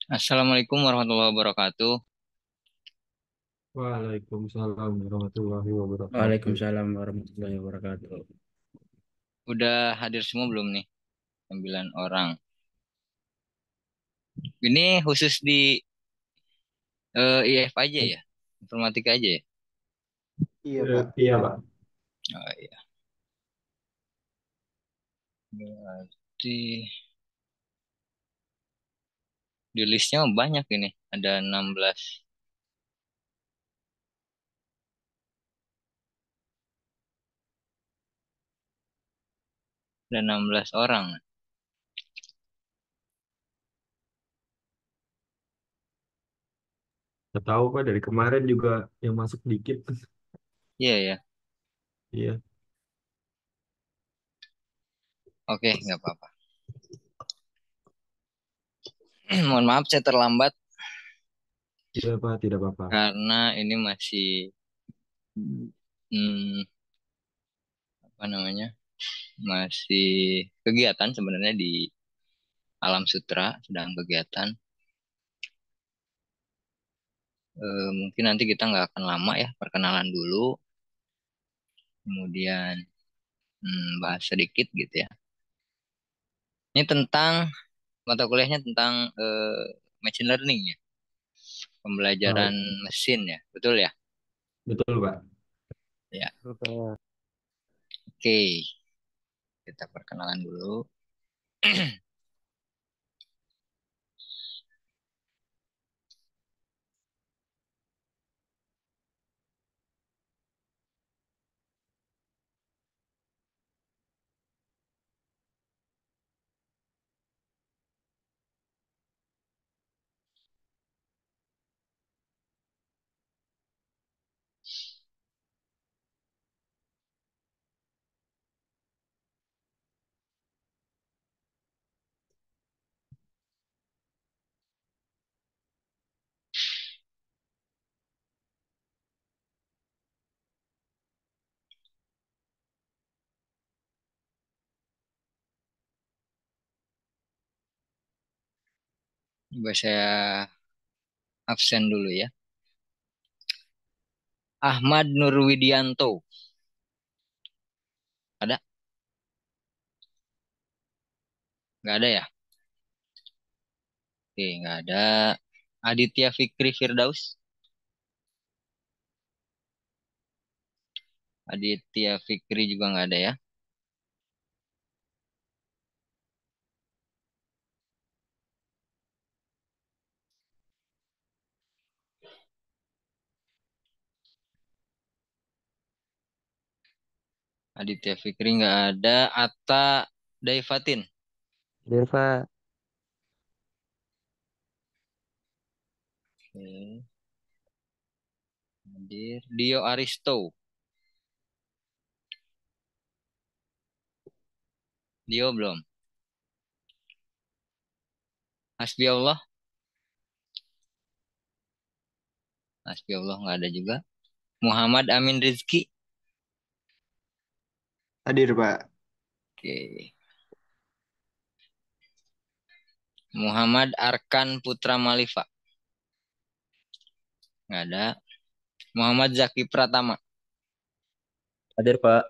Assalamualaikum warahmatullahi wabarakatuh. Waalaikumsalam warahmatullahi wabarakatuh. Waalaikumsalam warahmatullahi wabarakatuh. Udah hadir semua belum nih? 9 orang. Ini khusus di IF aja ya? Informatika aja ya? Iya, Pak. Iya, Pak. Oh iya. Berarti di listnya banyak ini. Ada 16. Ada 16 orang. Nggak tahu, Pak, dari kemarin juga yang masuk dikit. Iya ya. Iya, Oke, nggak apa-apa. Mohon maaf saya terlambat iya, Pak, tidak apa-apa. karena ini masih hmm, apa namanya? Masih kegiatan sebenarnya di Alam Sutra sedang kegiatan. Mungkin nanti kita nggak akan lama ya, perkenalan dulu, kemudian bahas sedikit gitu ya. Ini tentang mata kuliahnya tentang machine learning ya, Tahu. pembelajaran mesin ya, betul ya? Betul, Pak. Ya, Betul. oke, kita perkenalan dulu. Coba saya absen dulu ya. Ahmad Nurwidianto, ada? Nggak ada ya? Oke, nggak ada. Aditya Fikri Firdaus, Aditya Fikri juga nggak ada ya. Aditya Fikri nggak ada. Atta Daifatin. Hadir, Pak. Oke, hadir. Dio Aristo. Dio belum. Hasbi Allah. Hasbi Allah nggak ada juga. Muhammad Amin Rizki. Hadir, Pak. Oke. Muhammad Arkan Putra Malifa. Nggak ada. Muhammad Zaki Pratama. Hadir, Pak.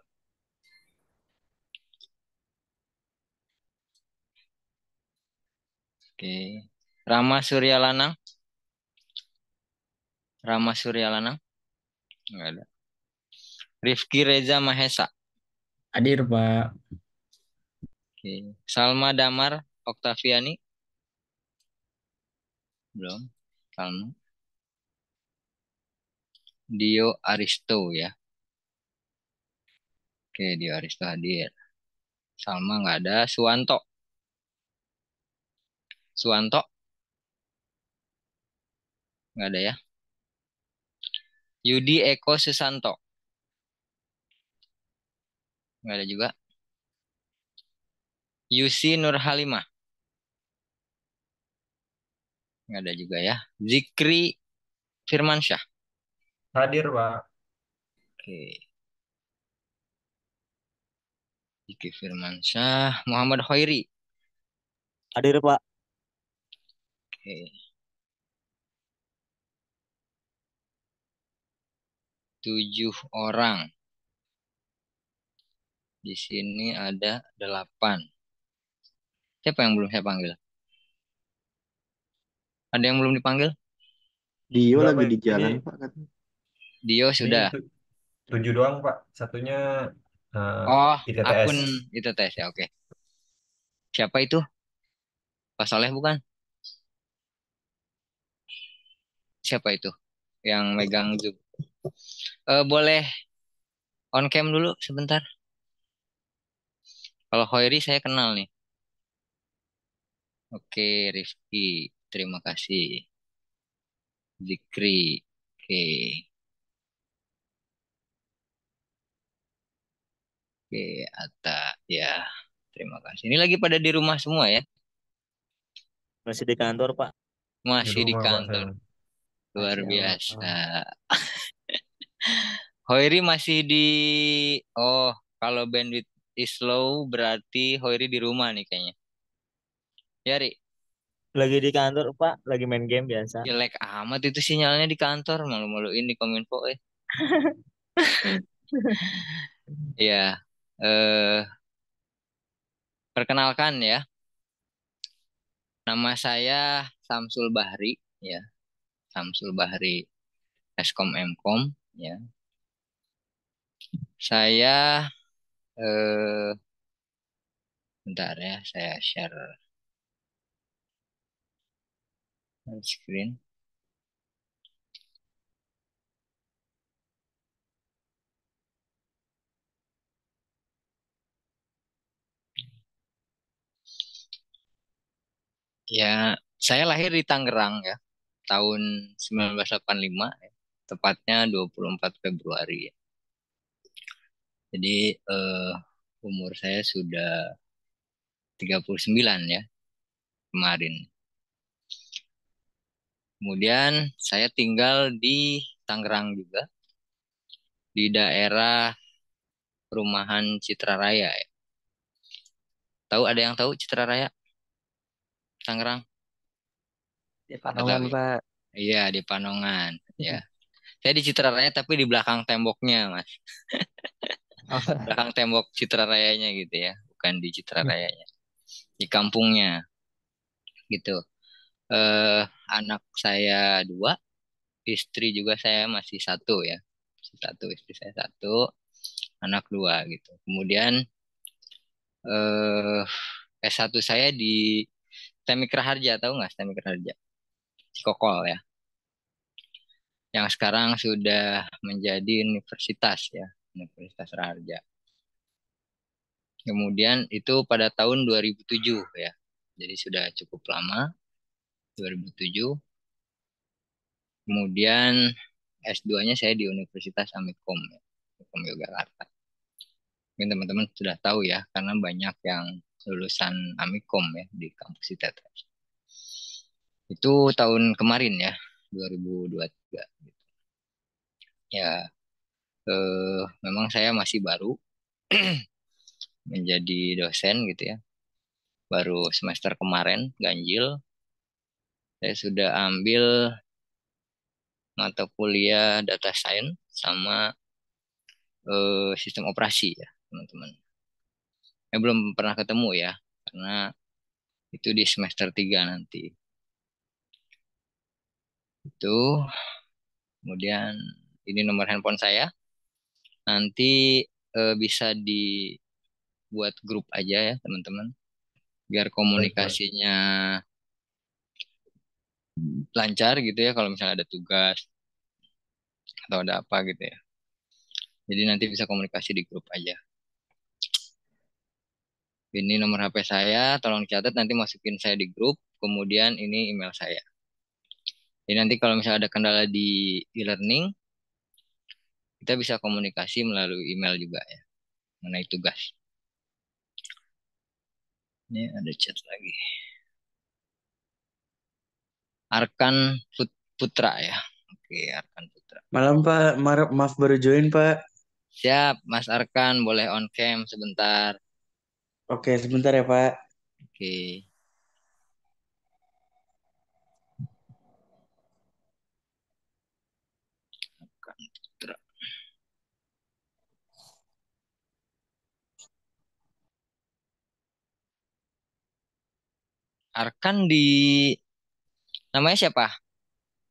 Oke. Rama Surya Lanang. Rama Surya Lanang. Nggak ada. Rifki Reza Mahesa. Hadir, Pak. Oke. Salma Damar Oktaviani. Belum. Salma. Dio Aristo ya. Oke, Dio Aristo hadir. Salma nggak ada. Suwanto. Suwanto nggak ada ya. Yudi Eko Susanto. Nggak ada juga. Yusi Nurhalimah. Nggak ada juga ya. Zikri Firmansyah. Hadir, Pak. Oke. Zikri Firmansyah. Muhammad Khairi. Hadir, Pak. Oke. 7 orang. Di sini ada 8. Siapa yang belum saya panggil? Ada yang belum dipanggil? Dio Enggak lagi Pak, di ini jalan, Pak, katanya. Dio ini sudah. 7 doang Pak. Satunya eh, Oh, ITTS. akun itu tes ya. Oke. Siapa itu? Pak Soleh bukan? Siapa itu? Yang megang Zoom. Boleh on cam dulu sebentar. Kalau Hoiri saya kenal nih. Oke, Rifki. Terima kasih. Zikri. Oke. Oke, Atta. Ya, terima kasih. Ini lagi pada di rumah semua ya? Masih di kantor, Pak. Di Masih di rumah Pak saya. kantor. Luar Masya biasa. Allah. Hoiri masih di... Oh, kalau bandwidth is low berarti Hoiri di rumah nih kayaknya. Ya, Ri. Lagi di kantor, Pak. Lagi main game biasa. Jelek amat itu sinyalnya di kantor. Malu-maluin di Kominfo. Ya, perkenalkan ya. Nama saya Samsul Bahri. Ya, Samsul Bahri. Eskom Mkom. Ya, saya... Eh, bentar ya, saya share screen. Ya, saya lahir di Tangerang ya, tahun 1985, ya. Tepatnya 24 Februari. Ya. Jadi umur saya sudah 39 ya kemarin. Kemudian saya tinggal di Tangerang juga, di daerah perumahan Citra Raya ya. Tahu ada yang tahu Citra Raya, Tangerang? Di Nggak tahu Panongan, ya? Pak. Iya, di Panongan. Ya, saya di Citra Raya tapi di belakang temboknya, Mas. Oh. Belakang tembok Citra Rayanya gitu ya, bukan di Citra Rayanya. Di kampungnya gitu. Eh, Anak saya 2, istri juga saya masih 1 ya. Masih 1, istri saya 1, anak 2 gitu. Kemudian eh S1 saya di Teknik Raharja, tahu nggak Teknik Raharja? Cikokol ya. Yang sekarang sudah menjadi universitas ya, Universitas Raharja. Kemudian itu pada tahun 2007 ya. Jadi sudah cukup lama, 2007. Kemudian S2-nya saya di Universitas Amikom, ya. Amikom Yogyakarta. Mungkin teman-teman sudah tahu ya, karena banyak yang lulusan Amikom ya di kampus ITT. Itu tahun kemarin ya, 2023. Ya, memang saya masih baru menjadi dosen gitu ya. Baru semester kemarin, ganjil. Saya sudah ambil mata kuliah data science sama sistem operasi ya, teman-teman. Belum pernah ketemu ya, karena itu di semester 3 nanti. Itu, kemudian ini nomor handphone saya. Nanti bisa dibuat grup aja ya, teman-teman. Biar Baik Pak. komunikasinya lancar gitu ya, kalau misalnya ada tugas atau ada apa gitu ya. Jadi nanti bisa komunikasi di grup aja. Ini nomor HP saya, tolong catat nanti masukin saya di grup. Kemudian ini email saya. Jadi nanti kalau misalnya ada kendala di e-learning, kita bisa komunikasi melalui email juga ya, mengenai tugas. Ini ada chat lagi. Arkan Putra ya. Oke, Arkan Putra. Malam Pak, maaf baru join Pak. Siap, Mas Arkan, boleh on cam sebentar. Oke, sebentar ya Pak. Oke, Arkan Putra. Arkan di namanya siapa?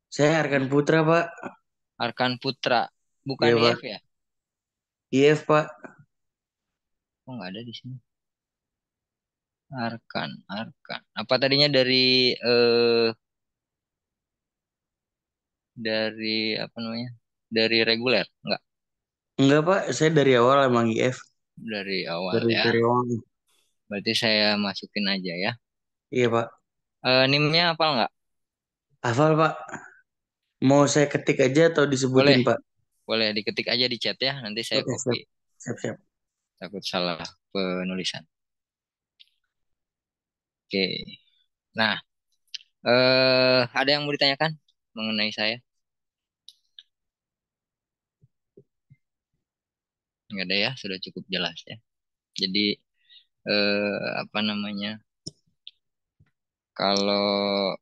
Saya Arkan Putra, Pak. Arkan Putra. Bukan Iya, IF Pak. ya? IF, Pak. Oh, nggak ada di sini. Arkan, Arkan. Apa tadinya dari apa namanya? Dari reguler? Enggak, Enggak, Pak. Saya dari awal emang IF. dari awal Dari ya. karyawan. Berarti saya masukin aja ya. Iya, Pak. NIM-nya hafal nggak? Hafal, Pak. Mau saya ketik aja atau disebutin, Boleh, Pak? boleh diketik aja di chat ya. Nanti saya Oke, copy. siap. Siap, siap. Takut salah penulisan. Oke. Nah, ada yang mau ditanyakan mengenai saya? Nggak ada ya, sudah cukup jelas ya. Jadi apa namanya? Kalau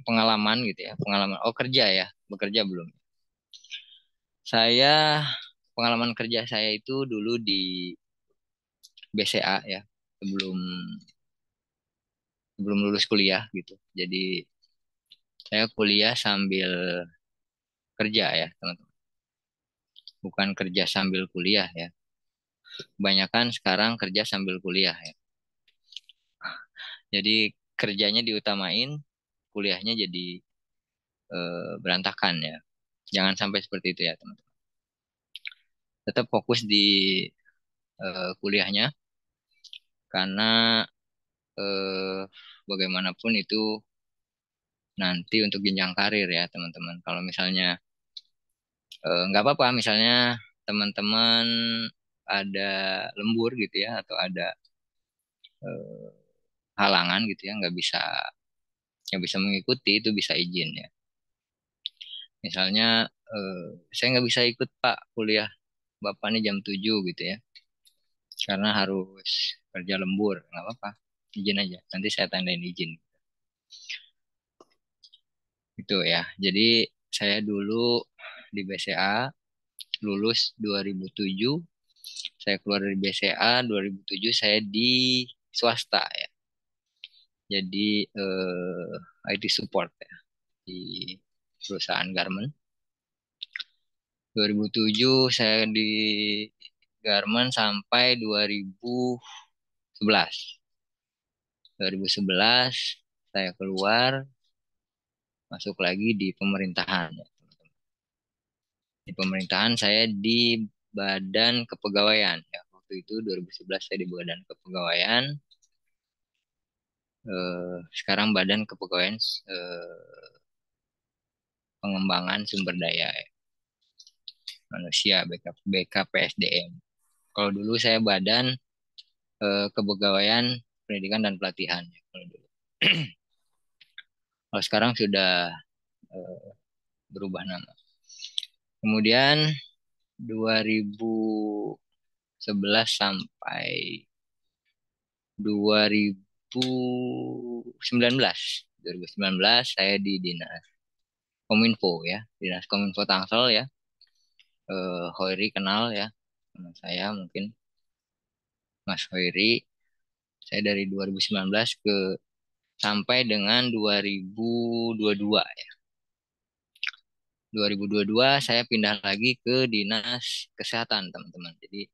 pengalaman gitu ya, pengalaman. Oh kerja ya, bekerja belum. Saya pengalaman kerja saya itu dulu di BCA ya, sebelum sebelum lulus kuliah gitu. Jadi saya kuliah sambil kerja ya, teman-teman. Bukan kerja sambil kuliah ya. Kebanyakan sekarang kerja sambil kuliah ya. Jadi kerjanya diutamain, kuliahnya jadi berantakan ya. Jangan sampai seperti itu ya, teman-teman. Tetap fokus di kuliahnya karena eh, bagaimanapun itu nanti untuk jenjang karir ya, teman-teman. Kalau misalnya nggak apa-apa, misalnya teman-teman ada lembur gitu ya, atau ada eh, halangan gitu ya, nggak bisa mengikuti itu bisa izin ya. Misalnya saya nggak bisa ikut Pak kuliah Bapak nih jam 7 gitu ya, karena harus kerja lembur, nggak apa-apa, izin aja. Nanti saya tandain izin. Itu ya. Jadi saya dulu di BCA lulus 2007, saya keluar dari BCA 2007, saya di swasta ya. Jadi IT support ya di perusahaan garment. 2007 saya di garment sampai 2011. 2011 saya keluar masuk lagi di pemerintahan ya. Di pemerintahan saya di Badan Kepegawaian ya. Waktu itu 2011 saya di Badan Kepegawaian. Sekarang Badan Kepegawaian Pengembangan Sumber Daya ya, Manusia BKPSDM. Kalau dulu saya Badan Kepegawaian Pendidikan dan Pelatihan ya, kalau dulu. Kalau sekarang sudah eh, berubah nama. Kemudian 2011 sampai 2019. 2019 saya di Dinas Kominfo ya, Dinas Kominfo Tangsel ya. Hoiri kenal ya, teman saya mungkin Mas Hoiri. Saya dari 2019 sampai dengan 2022 ya. 2022 saya pindah lagi ke Dinas Kesehatan, teman-teman. Jadi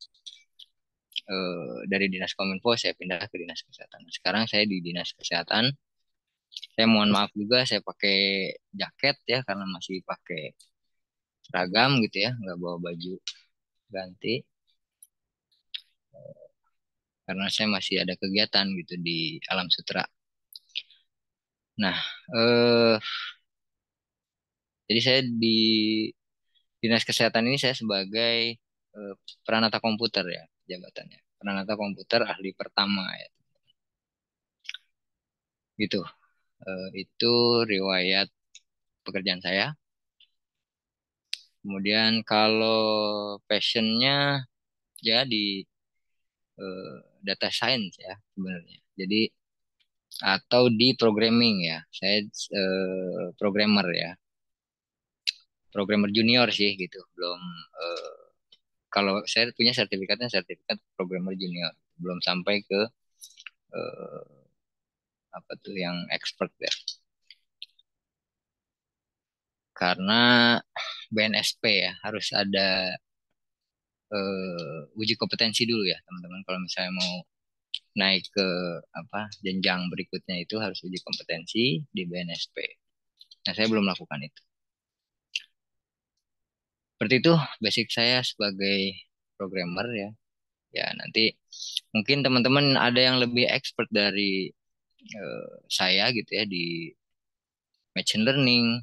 dari Dinas Kominfo saya pindah ke Dinas Kesehatan. Sekarang saya di Dinas Kesehatan. Saya mohon maaf juga saya pakai jaket ya karena masih pakai seragam gitu ya, nggak bawa baju ganti karena saya masih ada kegiatan gitu di Alam Sutra. Nah, eh jadi saya di Dinas Kesehatan ini saya sebagai eh, peranata komputer ya jabatannya. Peranata komputer ahli pertama ya. Gitu. Itu riwayat pekerjaan saya. Kemudian kalau passionnya ya di eh, data science ya sebenarnya. Jadi atau di programming ya. Saya programmer ya. Programmer junior sih gitu. Belum eh, kalau saya punya sertifikatnya sertifikat programmer junior. Belum sampai ke eh, apa tuh yang expert ya. Karena BNSP ya harus ada uji kompetensi dulu ya teman-teman. Kalau misalnya mau naik ke apa jenjang berikutnya itu harus uji kompetensi di BNSP. Nah, saya belum melakukan itu. Seperti itu basic saya sebagai programmer ya. Ya, nanti mungkin teman-teman ada yang lebih expert dari saya gitu ya di machine learning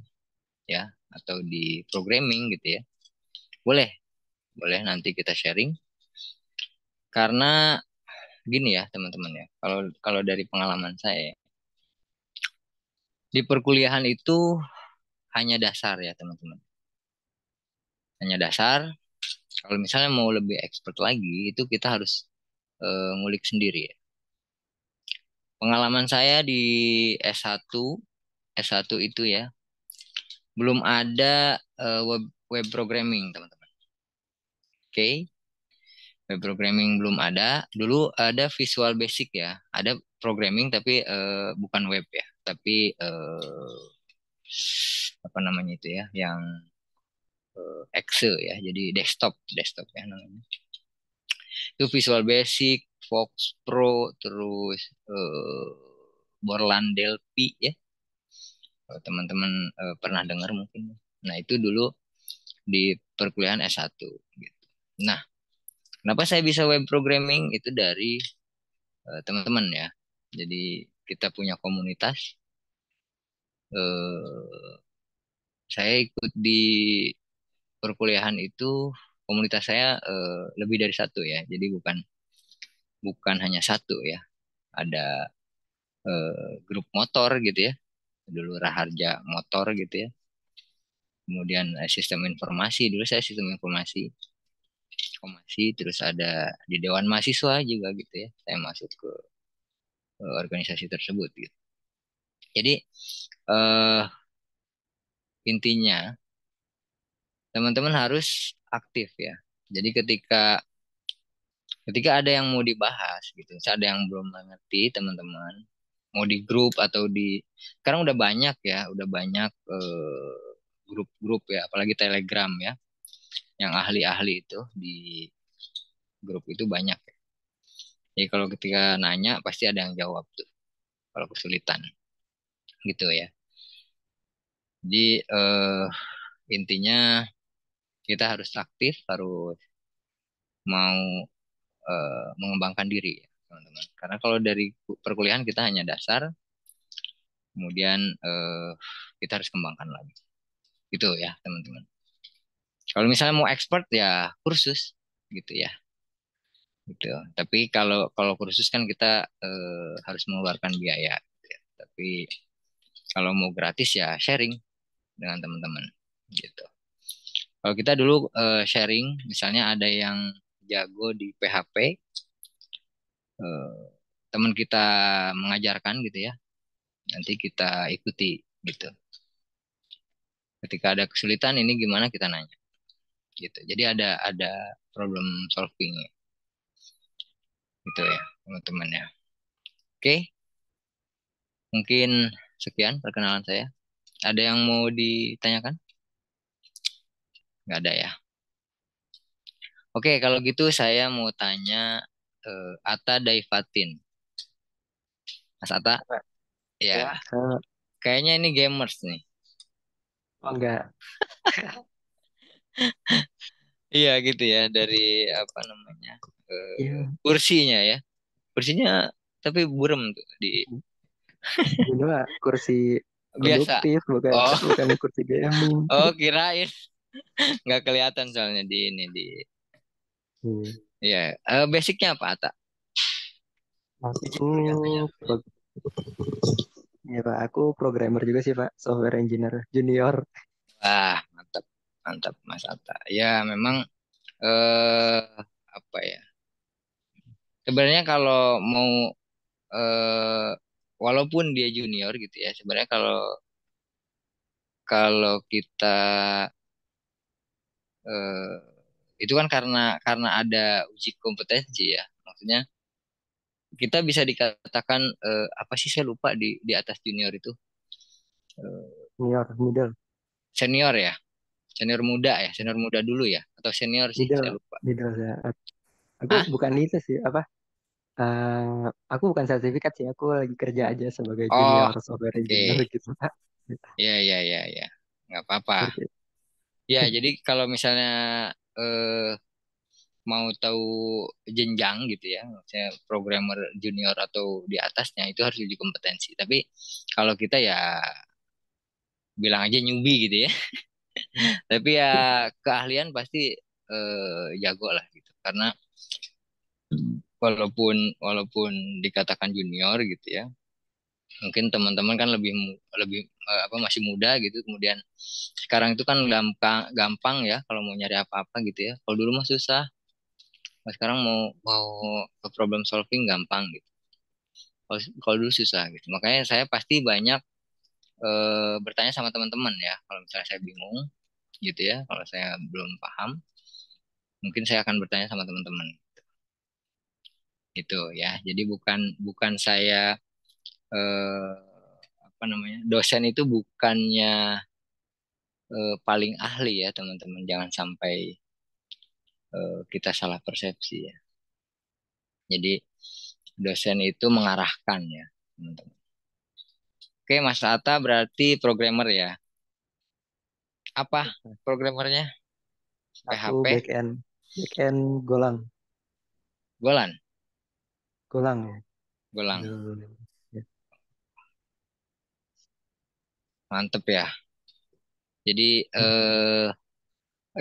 ya atau di programming gitu ya. Boleh, boleh nanti kita sharing karena gini ya teman-teman ya. Kalau kalau dari pengalaman saya di perkuliahan itu hanya dasar ya teman-teman. Hanya dasar. Kalau misalnya mau lebih expert lagi itu kita harus ngulik sendiri ya. Pengalaman saya di S1 itu ya belum ada web programming teman-teman. Oke, web programming belum ada. Dulu ada Visual Basic ya. Ada programming tapi bukan web ya. Tapi apa namanya itu ya, yang Exe ya. Jadi desktop ya namanya. Itu Visual Basic, Fox Pro, terus Borland Delphi ya. Kalau teman-teman pernah dengar mungkin. Nah, itu dulu di perkuliahan S1 gitu. Nah, kenapa saya bisa web programming itu dari teman-teman ya. Jadi kita punya komunitas. Eh, saya ikut di perkuliahan itu komunitas saya lebih dari satu ya. Jadi bukan bukan hanya satu ya. Ada grup motor gitu ya. Dulu Raharja Motor gitu ya. Kemudian sistem informasi. Dulu saya sistem informasi. Terus ada di Dewan Mahasiswa juga gitu ya. Saya masuk ke organisasi tersebut gitu. Jadi eh, intinya teman-teman harus aktif ya. Jadi ketika ketika ada yang mau dibahas gitu, ada yang belum mengerti teman-teman, mau di grup atau di sekarang udah banyak ya, udah banyak grup-grup ya, apalagi Telegram ya, yang ahli-ahli itu di grup itu banyak. Jadi kalau ketika nanya pasti ada yang jawab tuh kalau kesulitan gitu ya. Jadi intinya kita harus aktif, harus mau mengembangkan diri ya, teman-teman. Karena kalau dari perkuliahan kita hanya dasar, kemudian kita harus kembangkan lagi. Gitu ya, teman-teman. Kalau misalnya mau expert ya kursus gitu ya. Gitu. Tapi kalau kalau kursus kan kita harus mengeluarkan biaya gitu ya. Tapi kalau mau gratis ya sharing dengan teman-teman gitu. Kalau kita dulu sharing, misalnya ada yang jago di PHP, teman kita mengajarkan gitu ya, nanti kita ikuti gitu. Ketika ada kesulitan ini gimana kita nanya gitu. Jadi ada problem solving gitu ya teman-teman ya. Oke, mungkin sekian perkenalan saya. Ada yang mau ditanyakan? Nggak ada ya. Oke, kalau gitu saya mau tanya Atta Daifatin. Mas Atta, Ya, ya kayaknya ini gamers nih. oh enggak. Iya gitu ya dari apa namanya Iya, kursinya ya. Kursinya tapi burem tuh di ini mah kursi biasa. produktif, bukan Oh, bukan kursi gaming. oh kirain nggak kelihatan soalnya di ini di. Hmm. Iya, basicnya apa Ata? Aku pro, ya Pak, aku programmer juga sih Pak, software engineer junior. Wah, mantap, mantap Mas Ata. Ya memang eh apa ya? Sebenarnya kalau mau eh walaupun dia junior gitu ya, sebenarnya kalau kalau kita itu kan karena ada uji kompetensi ya. Maksudnya kita bisa dikatakan apa sih, saya lupa, di atas junior itu. Senior, middle, Senior ya, senior muda ya, senior muda dulu ya, atau senior sih, middle, saya lupa. middle saya. Aku Hah? bukan itu sih, apa? Aku bukan sertifikat sih, aku lagi kerja aja sebagai Oh, junior software oke. engineer gitu, Pak. Ya, ya, ya, ya. Nggak apa-apa. Seperti itu. Ya, jadi kalau misalnya eh, mau tahu jenjang gitu ya, maksudnya programmer junior atau di atasnya itu harus uji kompetensi. Tapi kalau kita ya bilang aja newbie gitu ya. Tapi ya keahlian pasti jago lah gitu. Karena walaupun walaupun dikatakan junior gitu ya, mungkin teman-teman kan lebih apa, masih muda gitu. Kemudian sekarang itu kan gampang gampang ya kalau mau nyari apa-apa gitu ya. Kalau dulu mah susah. Nah, sekarang mau mau problem solving gampang gitu. Kalau dulu susah gitu. Makanya saya pasti banyak bertanya sama teman-teman ya. Kalau misalnya saya bingung gitu ya, kalau saya belum paham, mungkin saya akan bertanya sama teman-teman gitu ya. Jadi bukan bukan saya eh, apa namanya, dosen itu bukannya paling ahli ya teman-teman. Jangan sampai kita salah persepsi ya. Jadi dosen itu mengarahkan ya teman-teman. Oke, Mas Ata berarti programmer ya. Apa programmernya? Aku PHP, back end Golang, Golan, Golang ya. Golang. Aduh. Ya. Mantep ya. Jadi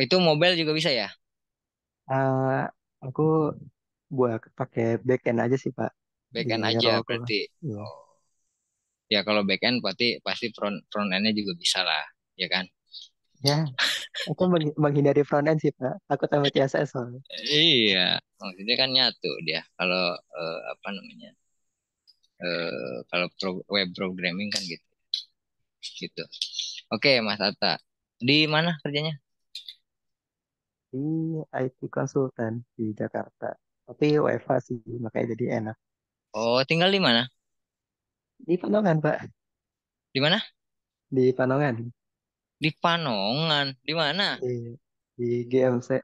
itu mobile juga bisa ya? Ah, aku buat pakai back end aja sih Pak di Backend aja role aku. berarti. Iya. Oh. Ya kalau backend pasti pasti front endnya juga bisa lah, ya kan? Ya, aku menghindari front end sih Pak. Aku tambah CSS soalnya. Iya, maksudnya kan nyatu dia. Kalau apa namanya? Kalau web programming kan gitu, gitu. Oke, Mas Atta, di mana kerjanya? Di IT konsultan di Jakarta. Tapi WFH sih, makanya jadi enak. Oh, tinggal di mana? Di Panongan Pak, Di mana? di Panongan. Di Panongan. Di mana? Di GMC,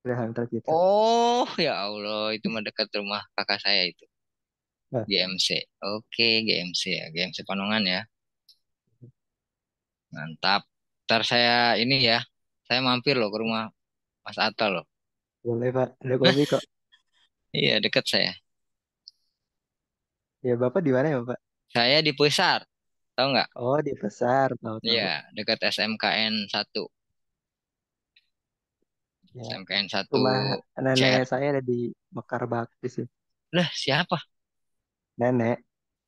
Graham Tercipta. Oh, ya Allah, itu mah dekat rumah kakak saya itu. Nah, GMC. Oke, GMC ya, GMC Panongan ya. Mantap. Ntar saya ini ya, saya mampir loh ke rumah Mas Atta loh. boleh Pak, ada kopi kok. Iya, dekat saya. Ya Bapak di mana ya Pak? Saya di Pusar, tahu nggak? Oh di Besar, tahu-tahu. Iya, dekat SMKN 1. Ya, SMKN 1 rumah nenek CR. saya ada di Mekar Bakti sih. Lah, siapa? Nenek,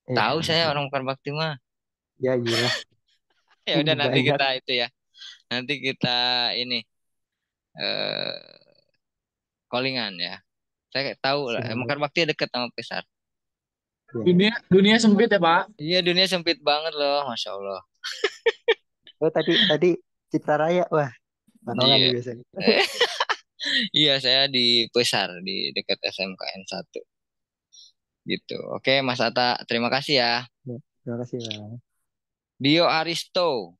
ya, Tahu saya orang Mekar Bakti mah. ya iyalah, Ya udah nanti banyak. kita itu ya. Nanti kita ini eh callingan ya. Saya tahu lah, Siap. Mekar Bakti dekat sama Pusar. Ya. Dunia dunia sempit ya, Pak. Iya, dunia sempit banget loh, Masya Allah. Oh tadi Citra Raya, wah, Panongan nih Iya. biasanya. Iya, saya di Pusar, di dekat SMKN 1 gitu. Oke, Mas Ata, terima kasih ya. Ya, terima kasih Pak. Dio Aristo.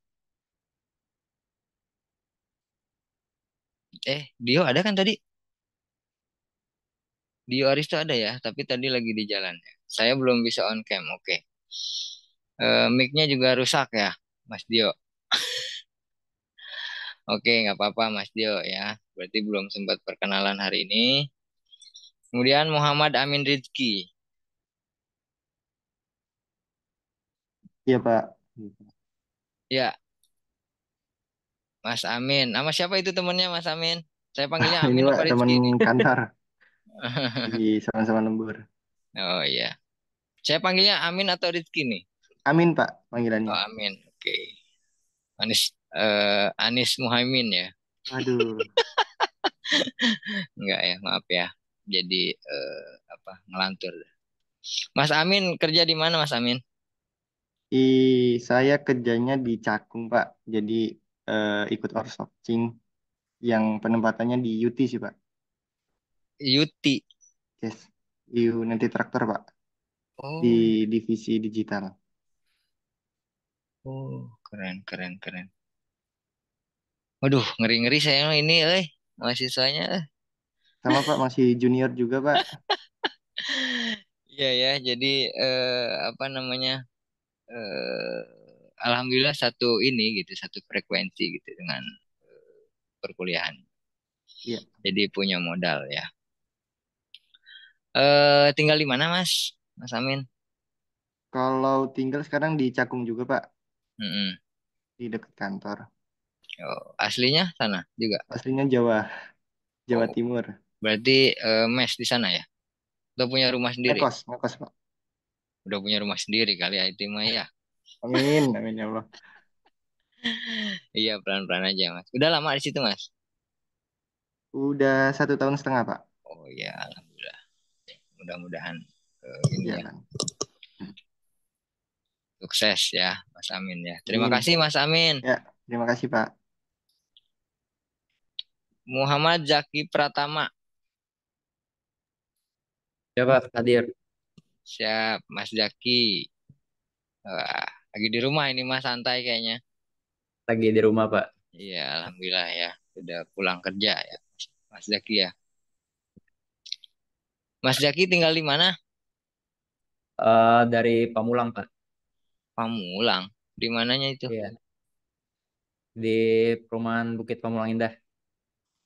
Dio ada kan tadi? Dio Aristo ada ya, tapi tadi lagi di jalan ya. Saya belum bisa on cam, oke. Mic-nya juga rusak ya, Mas Dio. Oke, nggak apa-apa Mas Dio ya. Berarti belum sempat perkenalan hari ini. Kemudian Muhammad Amin Rizki. Iya Pak. Ya, Mas Amin. Nama siapa itu temennya Mas Amin? Saya panggilnya Ini Amin Pak apa teman Rizki nih? kantor di sama-sama lembur. Oh iya. Saya panggilnya Amin atau Rizki nih? Amin Pak Oh panggilannya. Amin. Oke. Anis Muhaimin ya. Aduh. Enggak ya, maaf ya. Jadi apa, ngelantur. Mas Amin kerja di mana Mas Amin? Saya kerjanya di Cakung Pak. Jadi ikut outsourcing yang penempatannya di UT sih Pak. Yuti. Yes. Nanti traktor Pak. di Oh, divisi digital. keren, keren, keren. Waduh, ngeri-ngeri saya ini, mahasiswanya. Sama Pak, masih junior juga Pak. Iya ya, jadi apa namanya? Alhamdulillah satu ini gitu, satu frekuensi gitu dengan perkuliahan. Iya. Jadi punya modal ya. Tinggal di mana, Mas? Mas Amin? Kalau tinggal sekarang di Cakung juga Pak, Mm-mm. di dekat kantor. Oh, aslinya sana juga. Aslinya Jawa, Jawa Oh, Timur. berarti mes di sana ya? Udah punya rumah sendiri? Ngekos, ngekos Pak. Udah punya rumah sendiri kali ya itu mah ya. Amin, amin ya Allah. Iya, pelan-pelan aja, Mas. Udah lama di situ, Mas? Udah 1 tahun setengah Pak. Oh ya, alhamdulillah. Mudah-mudahan ini Iya ya kan. sukses ya, Mas Amin ya. Terima Amin. kasih, Mas Amin. Ya, terima kasih Pak. Muhammad Zaki Pratama. Ya Pak, hadir. Siap, Mas Zaki. Wah, lagi di rumah ini Mas, santai kayaknya. Lagi di rumah Pak. Iya, alhamdulillah ya. Udah pulang kerja ya, Mas Zaki ya. Mas Zaki tinggal di mana? Dari Pamulang Pak. Pamulang. Di mananya itu? Iya. Di perumahan Bukit Pamulang Indah.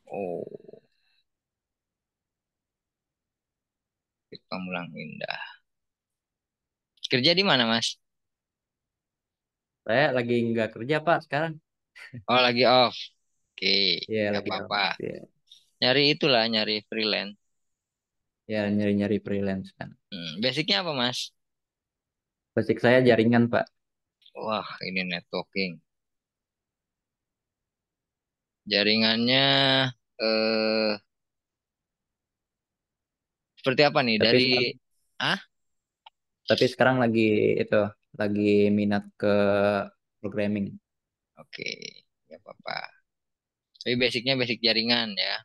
Oh, di Pamulang Indah. Kerja di mana, Mas? Saya lagi nggak kerja Pak sekarang. Oh, lagi off. Oke, Iya nggak lagi off. apa-apa. Iya. Nyari itulah, nyari freelance. Ya nyari-nyari freelance kan. Basicnya apa, Mas? Basic saya jaringan Pak. Wah, ini networking. Jaringannya eh seperti apa nih? Tapi Dari sekarang, ah, tapi sekarang lagi itu lagi minat ke programming. oke, nggak apa-apa. Tapi basicnya basic jaringan ya.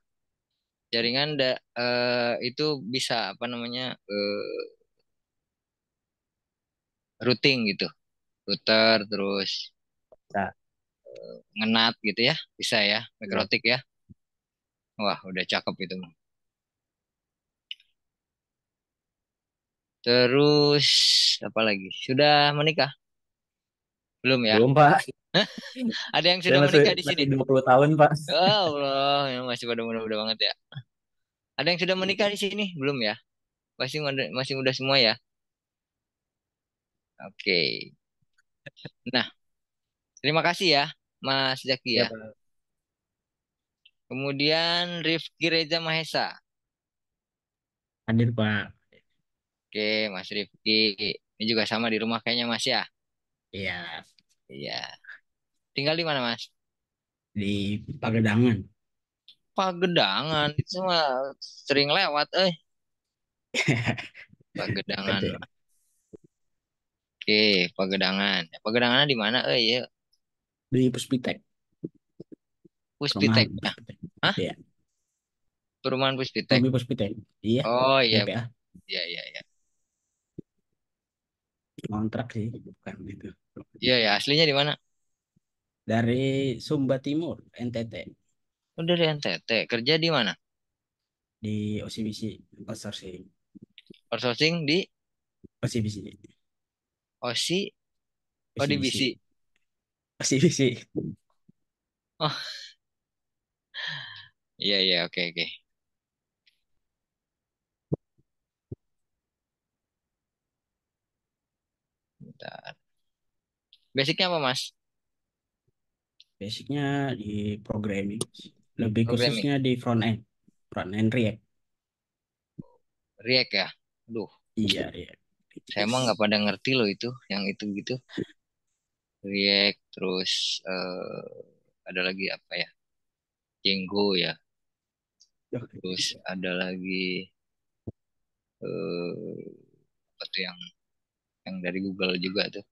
Jaringan itu bisa apa namanya routing gitu, router terus Nah, ngenat gitu ya, bisa ya, iya. mikrotik ya. Wah, udah cakep itu mah. Terus apa lagi? Sudah menikah? Belum ya? Belum Pak. Ada yang Saya sudah masih menikah di sini? masih 20 tahun Pak. Oh, Allah, yang masih pada muda-muda banget ya. Ada yang sudah menikah di sini? Belum ya? Masih muda semua ya? Oke. Nah, terima kasih ya, Mas Zaki Ya ya. Pak. Kemudian Rifki Reza Mahesa. Hadir Pak. Oke, Mas Rifki. Ini juga sama di rumah kayaknya Mas ya. Iya, Iya. Tinggal di mana Mas? di Pagedangan. Pagedangan. Itu semua sering lewat, eh. Kata Pagedangan. ya. Oke, Pagedangan. Pagedangannya di mana? Ya. Di Puspitek, Puspitek perumahan ya. Puspitek. Hah? Iya, Perumahan Puspitek. Bumi Puspitek. Iya, Oh iya, BPA. iya, iya, iya. Kontrak sih, bukan itu. Iya, ya. Aslinya di mana? Dari Sumba Timur, NTT, Oh, dari NTT. Kerja di mana? di OCBC, outsourcing. Outsourcing di OCBC, OSI, oh di BC. OCBC, OCBC. Oh, iya, iya, oke, oke. Bentar. Basicnya apa, Mas? Basicnya di programming, lebih Programming. khususnya di front end React. React ya? Aduh, Iya, React. saya emang nggak pada ngerti loh itu, yang itu gitu. React, terus ada lagi apa ya? Django ya. Terus ada lagi eh apa tuh yang dari Google juga tuh.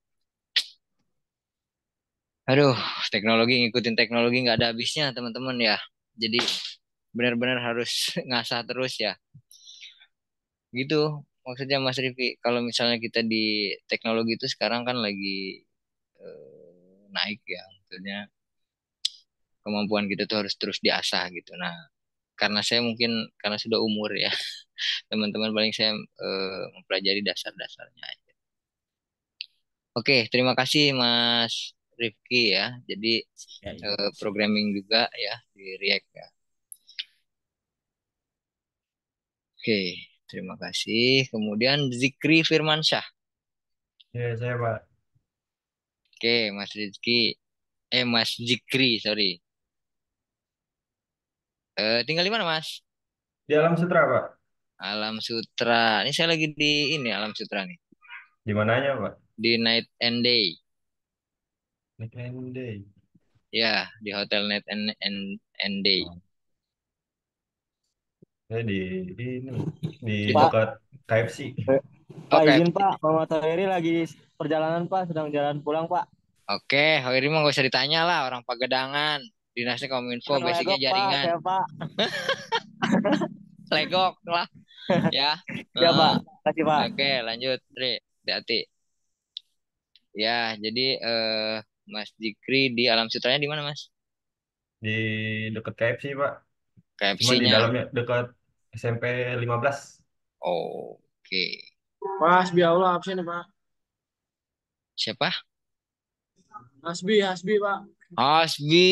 Aduh, teknologi ngikutin teknologi nggak ada habisnya teman-teman ya. Jadi benar-benar harus ngasah terus ya. Gitu. maksudnya Mas Rifki, kalau misalnya kita di teknologi itu sekarang kan lagi naik ya, maksudnya kemampuan kita tuh harus terus diasah gitu. Nah, karena saya mungkin karena sudah umur ya, teman-teman paling saya mempelajari dasar-dasarnya aja. Oke, terima kasih Mas Rifki ya. Jadi Ya, ya. programming juga ya di React ya. Oke, terima kasih. Kemudian Zikri Firmansyah. Ya, saya Pak. Oke, Mas Rizky. Mas Zikri, sorry. Tinggal di mana, Mas? Di Alam Sutra, Pak. Alam Sutra. Ini saya lagi di ini Alam Sutra nih. Di mananya, Pak? Di Night and Day. Weekend Day. Ya, di Hotel Night and Day. Oh, saya ini di Pak, dekat KFC. Pak Oke, izin Pak, Muhammad Tohiri lagi perjalanan Pak, sedang jalan pulang Pak. oke. Hoiri mah gak usah ditanya lah, orang Pagedangan. Dinasnya Kominfo, Kan basicnya legok Pak, jaringan. saya Pak. Legok lah, ya. Ya Heeh. Pak, kasih Pak. Oke, lanjut, Tri. Hati-hati. Ya, jadi Mas Zikri di Alam Sutranya di mana, Mas? Di dekat KFC, Pak. Cuma di KFC-nya. dalamnya dekat SMP 15. Oke. Pak Hasbi Allah absen ya, Pak. Siapa? Hasbi Pak. Hasbi.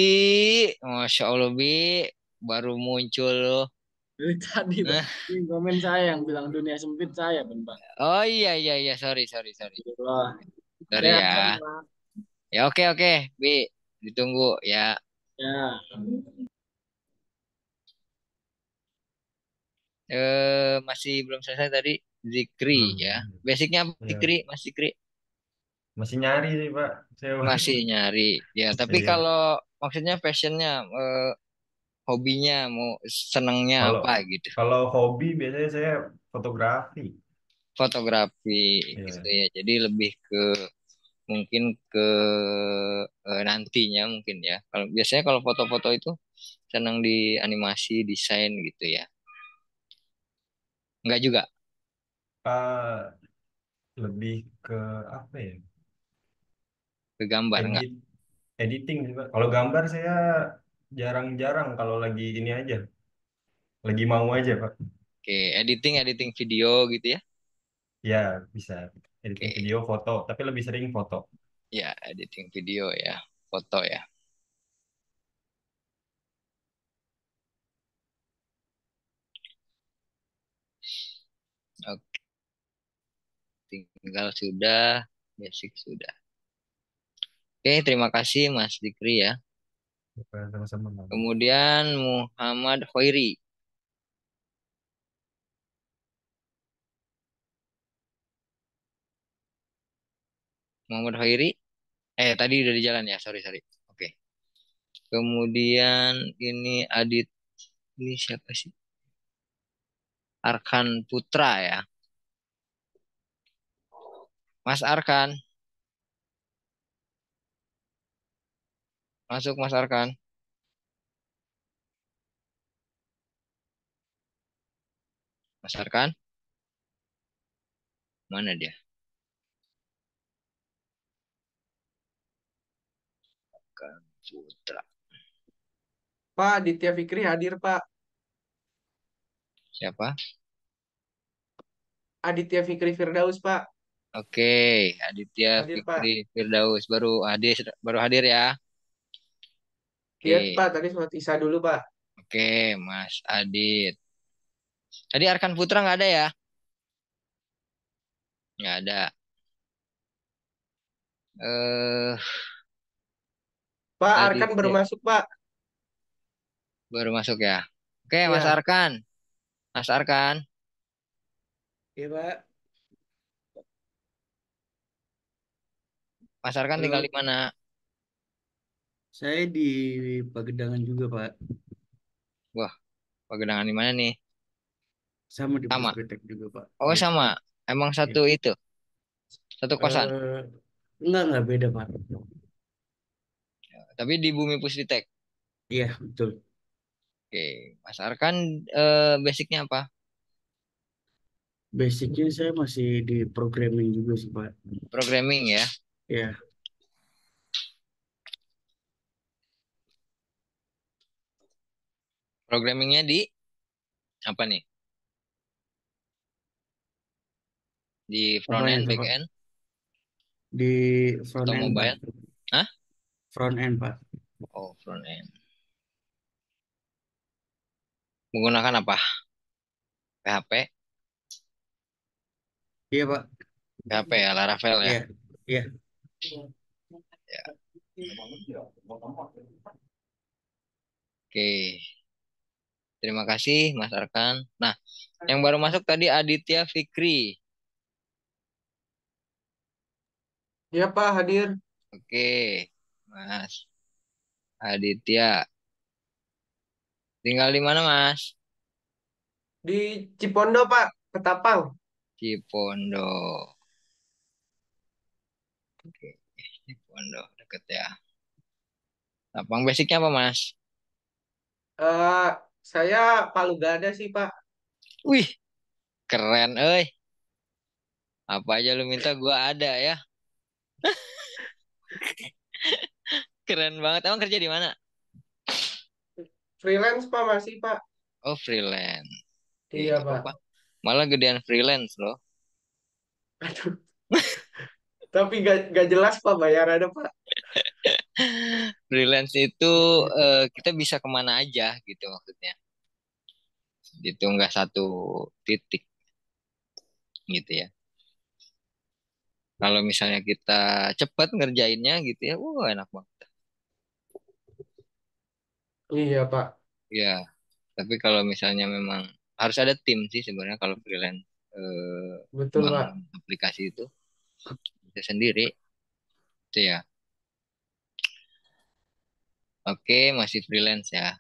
Masya Allah, Bi. Baru muncul loh. Dari tadi Pak. Ini komen saya yang bilang dunia sempit saya, Pak. Oh iya, iya, iya. Sorry. Allah. Sorry Saya ya. absen, Pak. Ya, oke. Bi, ditunggu ya. Ya. Masih belum selesai tadi. Zikri ya. Hmm. Basicnya apa, Ya. Zikri, Mas Zikri? Masih nyari sih, Pak. Saya, Pak. Masih nyari. Ya, tapi Iya. kalau maksudnya passionnya, hobinya, mau senengnya Kalau apa gitu. kalau hobi biasanya saya fotografi. Fotografi gitu Iya. ya. Jadi lebih ke mungkin ke nantinya mungkin ya. Kalau biasanya kalau foto-foto itu senang di animasi, desain gitu ya. Enggak juga. Ah, lebih ke apa ya? Ke gambar enggak. Edit editing sih, Pak. Kalau gambar saya jarang-jarang kalau lagi ini aja. Lagi mau aja, Pak. Oke, editing video gitu ya. Ya, bisa editing Oke. video, foto, tapi lebih sering foto. Ya, editing video ya, foto ya. Oke, tinggal sudah, basic sudah. Oke, terima kasih Mas Dikri ya. Sama-sama, Bang. Kemudian Muhammad Hoiri. Muhammad Hoiri. Tadi udah di jalan ya, sorry. Oke. Kemudian ini Adit, ini siapa sih? Arkan Putra ya. Mas Arkan, masuk Mas Arkan. Mas Arkan, mana dia? Arkan Putra. Pak Ditya Fikri hadir, Pak. Siapa? Aditya Fikri Firdaus, Pak. Oke, Aditya Hadir, Pak. Fikri Firdaus baru hadir ya. Iya, Oke, Pak. Tadi sholat Isya dulu, Pak. oke, Mas Adit. Tadi Arkan Putra nggak ada ya? Nggak ada. Eh, Pak Arkan baru Aditya masuk, Pak. baru masuk ya. Oke, Mas Iya. Arkan. Mas Arkan, Iya, Pak. Mas Arkan tinggal Halo, di mana? saya di Pagedangan juga, Pak. Wah, Pagedangan di mana nih? Sama di Sama. Puspetek juga, Pak. Oh, Iya, sama. Emang iya. satu itu, satu kosan. Eh, enggak beda, Pak. Tapi di Bumi Puspitek. Iya, betul. Oke, Mas Arkan basicnya apa? Basicnya saya masih di programming juga sih, Pak. Programming ya. Ya, Programmingnya di apa nih? Di front apanya end, tuh, back Pak? end, Di front atau end, Pak. mobile? Hah? Front end, Pak. Oh, front end. Menggunakan apa? PHP? Iya, Pak. PHP ya, Laravel ya. Iya, iya. Ya. Oke, terima kasih Mas Arkan. Nah, yang baru masuk tadi Aditya Fikri. Ya Pak hadir Oke, Mas Aditya. Tinggal di mana, Mas? di Cipondo Pak, Ketapang. Cipondo. Oke, Cipondo deket ya. Lapang basicnya apa, Mas? Eh saya Palu Gada sih Pak. Wih, keren, euy. Apa aja lu minta gua ada ya. Keren banget. Emang kerja di mana? Freelance Pak masih Pak. Oh, freelance. Oke, Iya nggak Pak. apa-apa. Malah gedean freelance loh. Aduh. Tapi gak jelas Pak bayarannya Pak. Freelance itu kita bisa kemana aja gitu maksudnya. Itu nggak satu titik gitu ya. Kalau misalnya kita cepat ngerjainnya gitu ya, enak banget. Iya Pak. Ya, tapi kalau misalnya memang harus ada tim sih sebenarnya kalau freelance Betul Pak. bangun aplikasi itu bisa sendiri itu ya. Oke, masih freelance ya.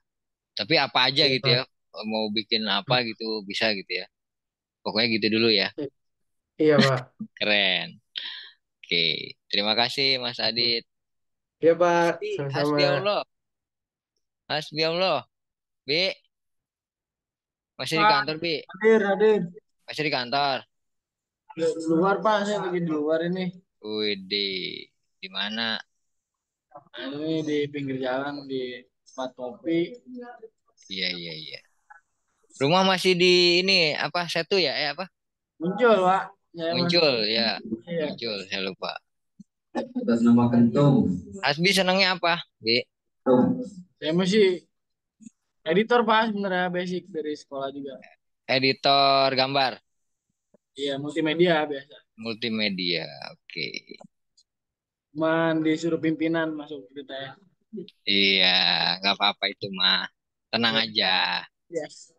Tapi apa aja Iya gitu ya, Pak. mau bikin apa gitu bisa gitu ya. Pokoknya gitu dulu ya. Iya Pak. Keren. Oke, terima kasih Mas Adit. Iya Pak. Hasbi, Sama-sama. Hasbi Allah, Hasbi Allah. Bi, masih di Pak, kantor Bi? hadir. Masih di kantor. Di luar Pak, saya lagi di luar ini. Wih, di mana? Nah, ini di pinggir jalan di tempat kopi. Iya, iya, iya. Rumah masih di ini apa? Setu ya? Apa? Muncul Pak, saya mas. Muncul ya. Iya. Muncul, saya lupa. Atas nama Kentung. Hasbi senangnya apa, Bi? Saya masih editor Pak sebenarnya basic dari sekolah juga. Editor gambar, Iya, multimedia biasa. multimedia. Oke. Cuman disuruh pimpinan masuk ceritanya. Iya, nggak apa-apa itu mah. Tenang Iya. aja. Yes.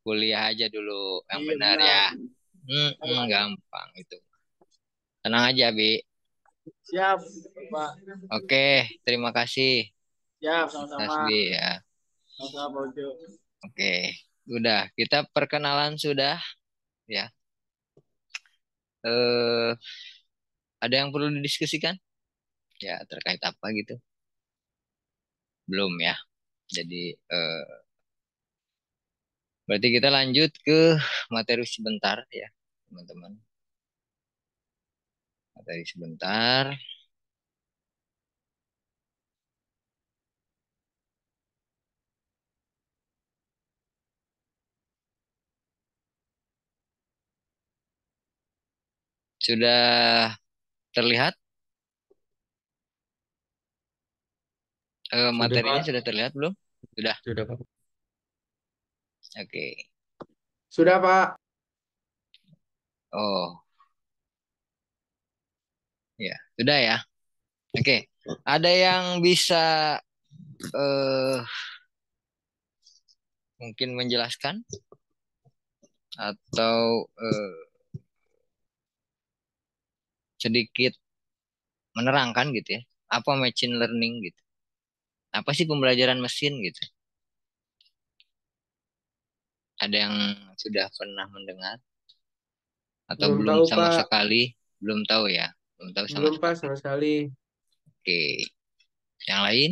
Kuliah aja dulu, yang Iya benar benar. ya. Gampang itu. Tenang aja, Bi. Siap Pak. Oke, terima kasih, Siap sama-sama. Hasbi ya. Sama-sama Pak Ucu. Oke, udah kita perkenalan sudah ya. Eh, ada yang perlu didiskusikan? Ya, terkait apa gitu? Belum ya. Jadi berarti kita lanjut ke materi sebentar ya, teman-teman. Materi sebentar. Sudah terlihat materinya Pak. sudah terlihat belum? Sudah. Sudah, Pak. Oke. Sudah Pak. Oh, ya. Sudah ya. Oke. Ada yang bisa eh mungkin menjelaskan atau sedikit menerangkan gitu ya. Apa machine learning gitu? Apa sih pembelajaran mesin gitu? Ada yang sudah pernah mendengar atau Belum belum tahu sama Pak. sekali? Belum tahu ya? Belum tahu sama Belum Pak sekali. sama sekali. Oke. Yang lain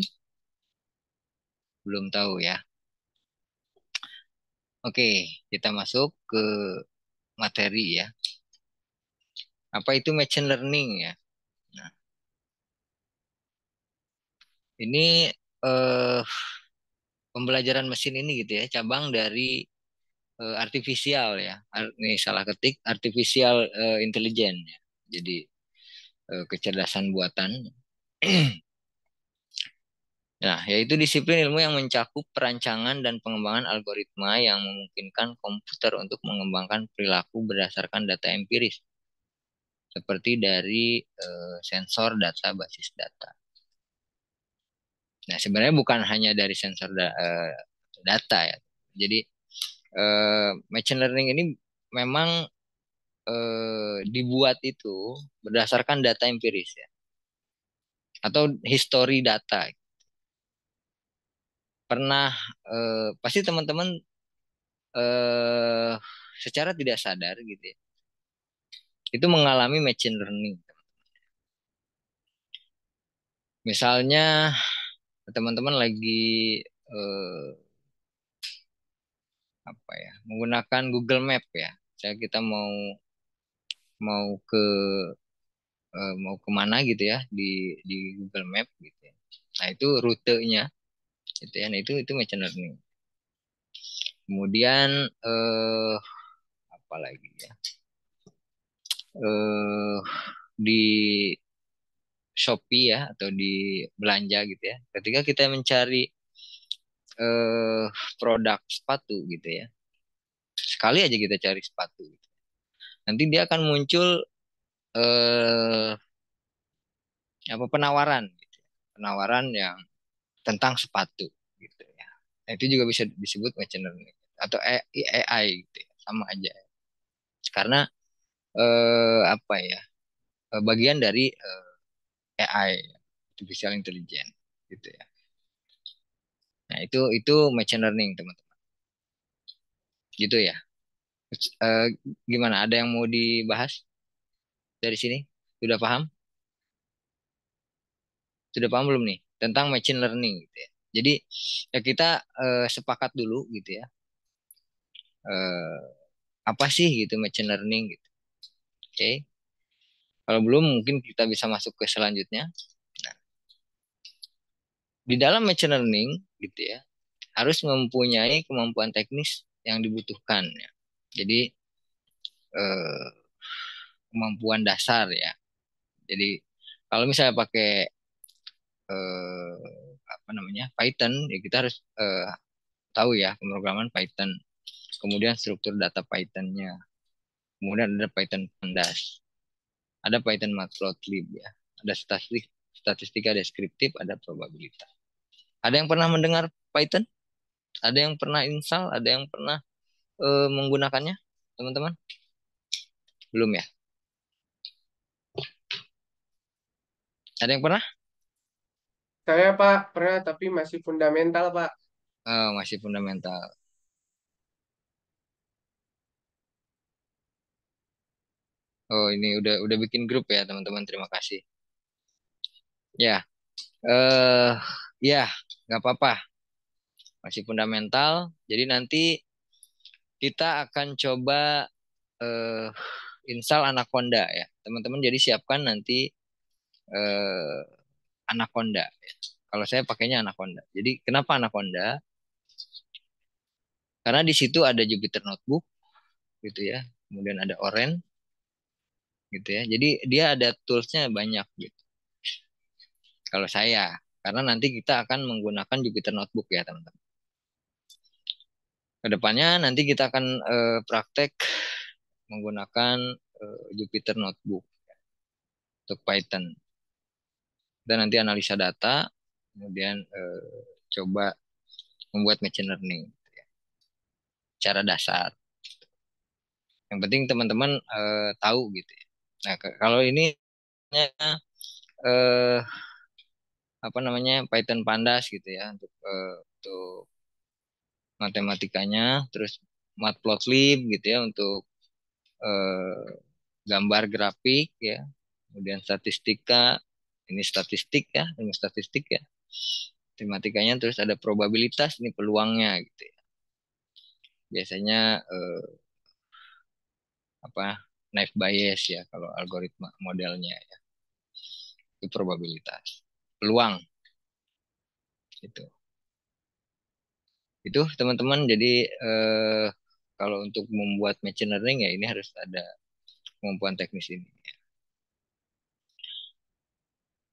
belum tahu ya. Oke, kita masuk ke materi ya. Apa itu machine learning ya? Nah, ini eh, pembelajaran mesin ini gitu ya, cabang dari artifisial ya. Ini salah ketik artificial intelligence ya. Jadi kecerdasan buatan. Nah, yaitu disiplin ilmu yang mencakup perancangan dan pengembangan algoritma yang memungkinkan komputer untuk mengembangkan perilaku berdasarkan data empiris, seperti dari sensor data basis data. Nah, sebenarnya bukan hanya dari sensor data ya. Jadi, machine learning ini memang dibuat itu berdasarkan data empiris ya, atau history data. Pernah, pasti teman-teman eh, secara tidak sadar gitu ya, itu mengalami machine learning. Misalnya teman-teman lagi eh, apa ya, menggunakan Google Map ya. Saya kita mau mau ke mau kemana gitu ya di Google Map gitu ya. Nah itu rutenya gitu ya. Nah itu machine learning. Kemudian apa lagi ya? Eh di Shopee ya atau di belanja gitu ya. Ketika kita mencari eh produk sepatu gitu ya. Sekali aja kita cari sepatu gitu. Nanti dia akan muncul eh apa penawaran gitu. Penawaran yang tentang sepatu gitu ya. Nah, itu juga bisa disebut machine learning atau AI gitu ya. Sama aja. Karena apa ya? Bagian dari AI, artificial intelligence gitu ya. Nah, itu machine learning, teman-teman. Gitu ya. Terus, gimana? Ada yang mau dibahas dari sini? Sudah paham? Sudah paham belum nih tentang machine learning gitu ya. Jadi ya kita sepakat dulu gitu ya. Eh, apa sih gitu machine learning gitu. Oke. Kalau belum mungkin kita bisa masuk ke selanjutnya. Nah, di dalam machine learning gitu ya harus mempunyai kemampuan teknis yang dibutuhkan ya. Jadi eh, kemampuan dasar ya. Jadi kalau misalnya pakai apa namanya Python ya kita harus tahu ya pemrograman Python. Kemudian struktur data Python-nya. Kemudian ada Python pandas. Ada Python matplotlib ya. Ada statistika deskriptif, ada probabilitas. Ada yang pernah mendengar Python? Ada yang pernah install? Ada yang pernah menggunakannya, teman-teman? Belum ya? Ada yang pernah? Saya Pak pernah tapi masih fundamental Pak. Oh, masih fundamental. Oh, ini udah bikin grup ya, teman-teman. Terima kasih. Ya, ya, nggak apa-apa. Masih fundamental. Jadi nanti kita akan coba eh, install Anaconda ya, teman-teman. Jadi siapkan nanti eh, Anaconda. Kalau saya pakainya Anaconda. Jadi kenapa Anaconda? Karena di situ ada Jupyter Notebook gitu ya. Kemudian ada Orange gitu ya. Jadi dia ada toolsnya banyak gitu. Kalau saya, karena nanti kita akan menggunakan Jupyter Notebook ya teman-teman. Kedepannya nanti kita akan praktek menggunakan Jupyter Notebook untuk Python. Dan nanti analisa data, kemudian coba membuat machine learning gitu ya, cara dasar. Yang penting teman-teman tahu gitu ya. Nah, kalau ini eh, apa namanya Python pandas gitu ya untuk matematikanya, terus matplotlib gitu ya untuk eh, gambar grafik ya, kemudian statistika, ini statistik ya, ilmu statistik ya, matematikanya, terus ada probabilitas, ini peluangnya gitu ya. Biasanya naive Bayes ya kalau algoritma modelnya ya. Itu probabilitas. Peluang itu. Itu teman-teman, jadi kalau untuk membuat machine learning ya ini harus ada kemampuan teknis ini.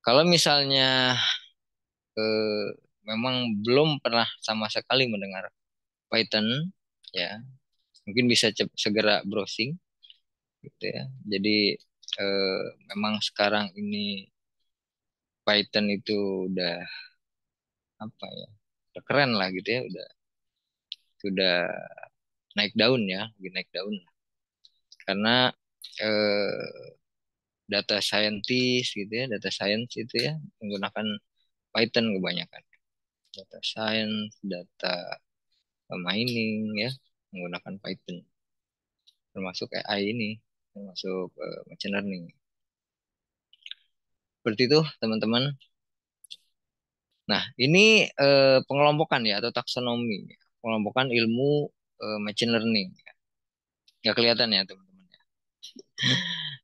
Kalau misalnya memang belum pernah sama sekali mendengar Python, ya mungkin bisa segera browsing, gitu ya. Jadi memang sekarang ini Python itu udah apa ya, udah keren lah gitu ya, udah naik daun ya, lagi naik daun. Karena data scientist gitu ya, data science itu ya menggunakan Python kebanyakan. Data science, data mining ya menggunakan Python. Termasuk AI ini, termasuk machine learning. Seperti itu teman-teman. Nah, ini pengelompokan ya atau taksonomi, pengelompokan ilmu machine learning. Nggak kelihatan ya teman-teman ya,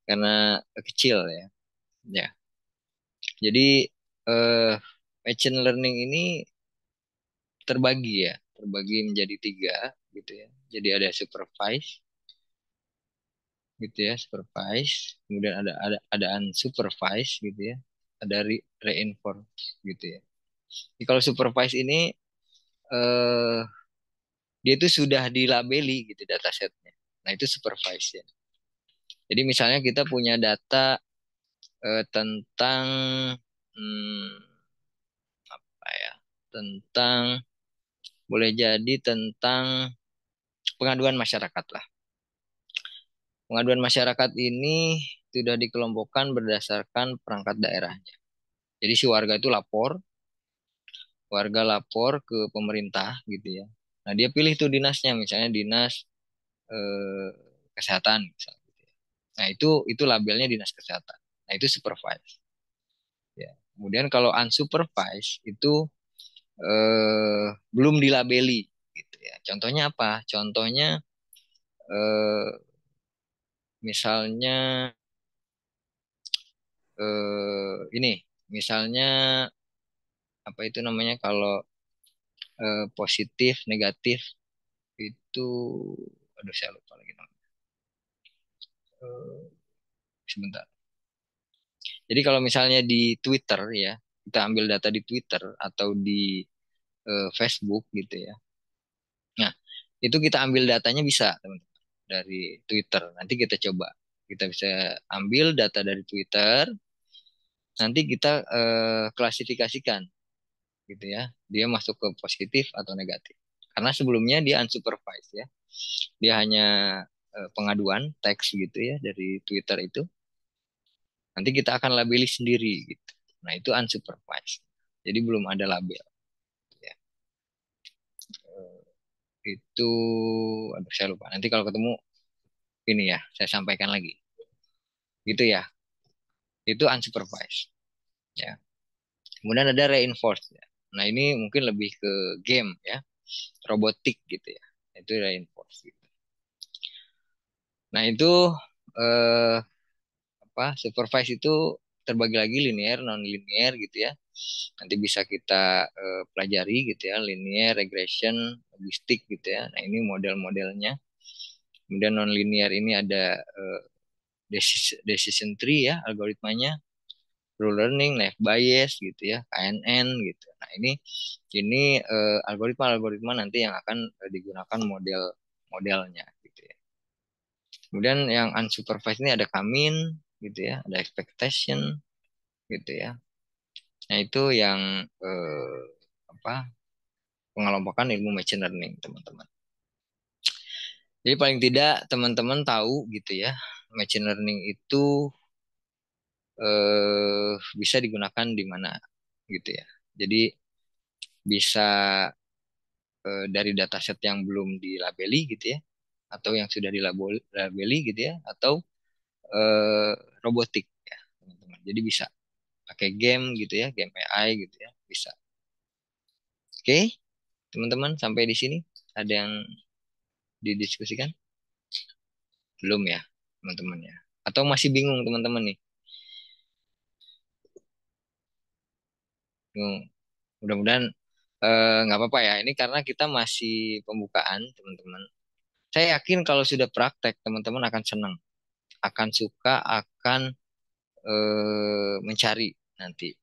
karena kecil ya. Ya, jadi machine learning ini terbagi menjadi 3 gitu ya. Jadi ada supervised gitu ya, supervised, kemudian ada unsupervised gitu ya, ada reinforced gitu ya. Jadi kalau supervised ini dia itu sudah dilabeli gitu datasetnya. Nah itu supervised ya. Jadi misalnya kita punya data tentang apa ya? Tentang boleh jadi tentang pengaduan masyarakat lah. Pengaduan masyarakat ini sudah dikelompokkan berdasarkan perangkat daerahnya. Jadi si warga lapor ke pemerintah gitu ya. Nah dia pilih tuh dinasnya, misalnya dinas kesehatan misalnya. Gitu ya. Nah itu labelnya dinas kesehatan. Nah itu supervised. Ya. Kemudian kalau unsupervised itu belum dilabeli gitu ya. Contohnya apa? Contohnya misalnya ini, misalnya apa itu namanya kalau positif, negatif itu, aduh saya lupa lagi namanya. Sebentar. Jadi kalau misalnya di Twitter ya, kita ambil data di Twitter atau di Facebook gitu ya. Nah, itu kita ambil datanya bisa teman-teman dari Twitter. Nanti kita coba. Kita bisa ambil data dari Twitter, nanti kita klasifikasikan gitu ya. Dia masuk ke positif atau negatif. Karena sebelumnya dia unsupervised ya. Dia hanya pengaduan teks gitu ya dari Twitter itu. Nanti kita akan labeli sendiri gitu. Nah, itu unsupervised. Jadi belum ada label. Ya. Itu, aduh saya lupa. Nanti kalau ketemu ini ya, saya sampaikan lagi. Gitu ya. Itu unsupervised. Ya. Kemudian ada reinforced. Ya. Nah, ini mungkin lebih ke game ya. Robotik gitu ya. Itu reinforced gitu. Nah, itu supervise itu terbagi lagi linear, non linear gitu ya. Nanti bisa kita pelajari gitu ya, linear, regression, logistik gitu ya. Nah, ini model-modelnya. Kemudian non linear ini ada decision tree ya, algoritmanya, rule learning, naive Bayes gitu ya, KNN gitu. Nah, ini algoritma-algoritma nanti yang akan digunakan model-modelnya gitu ya. Kemudian yang unsupervised ini ada Kamin gitu ya, ada expectation gitu ya. Nah, itu yang pengelompokan ilmu machine learning, teman-teman. Jadi paling tidak teman-teman tahu gitu ya, machine learning itu bisa digunakan di mana gitu ya. Jadi bisa dari dataset yang belum dilabeli gitu ya, atau yang sudah dilabeli gitu ya, atau robotik ya, teman-teman. Jadi bisa pakai game gitu ya, game AI gitu ya, bisa. Oke, teman-teman, sampai di sini ada yang didiskusikan? Belum ya? teman-teman ya. Atau masih bingung teman-teman nih? Bingung. Mudah-mudahan nggak apa-apa ya. Ini karena kita masih pembukaan teman-teman. Saya yakin kalau sudah praktek teman-teman akan senang, akan suka, akan mencari nanti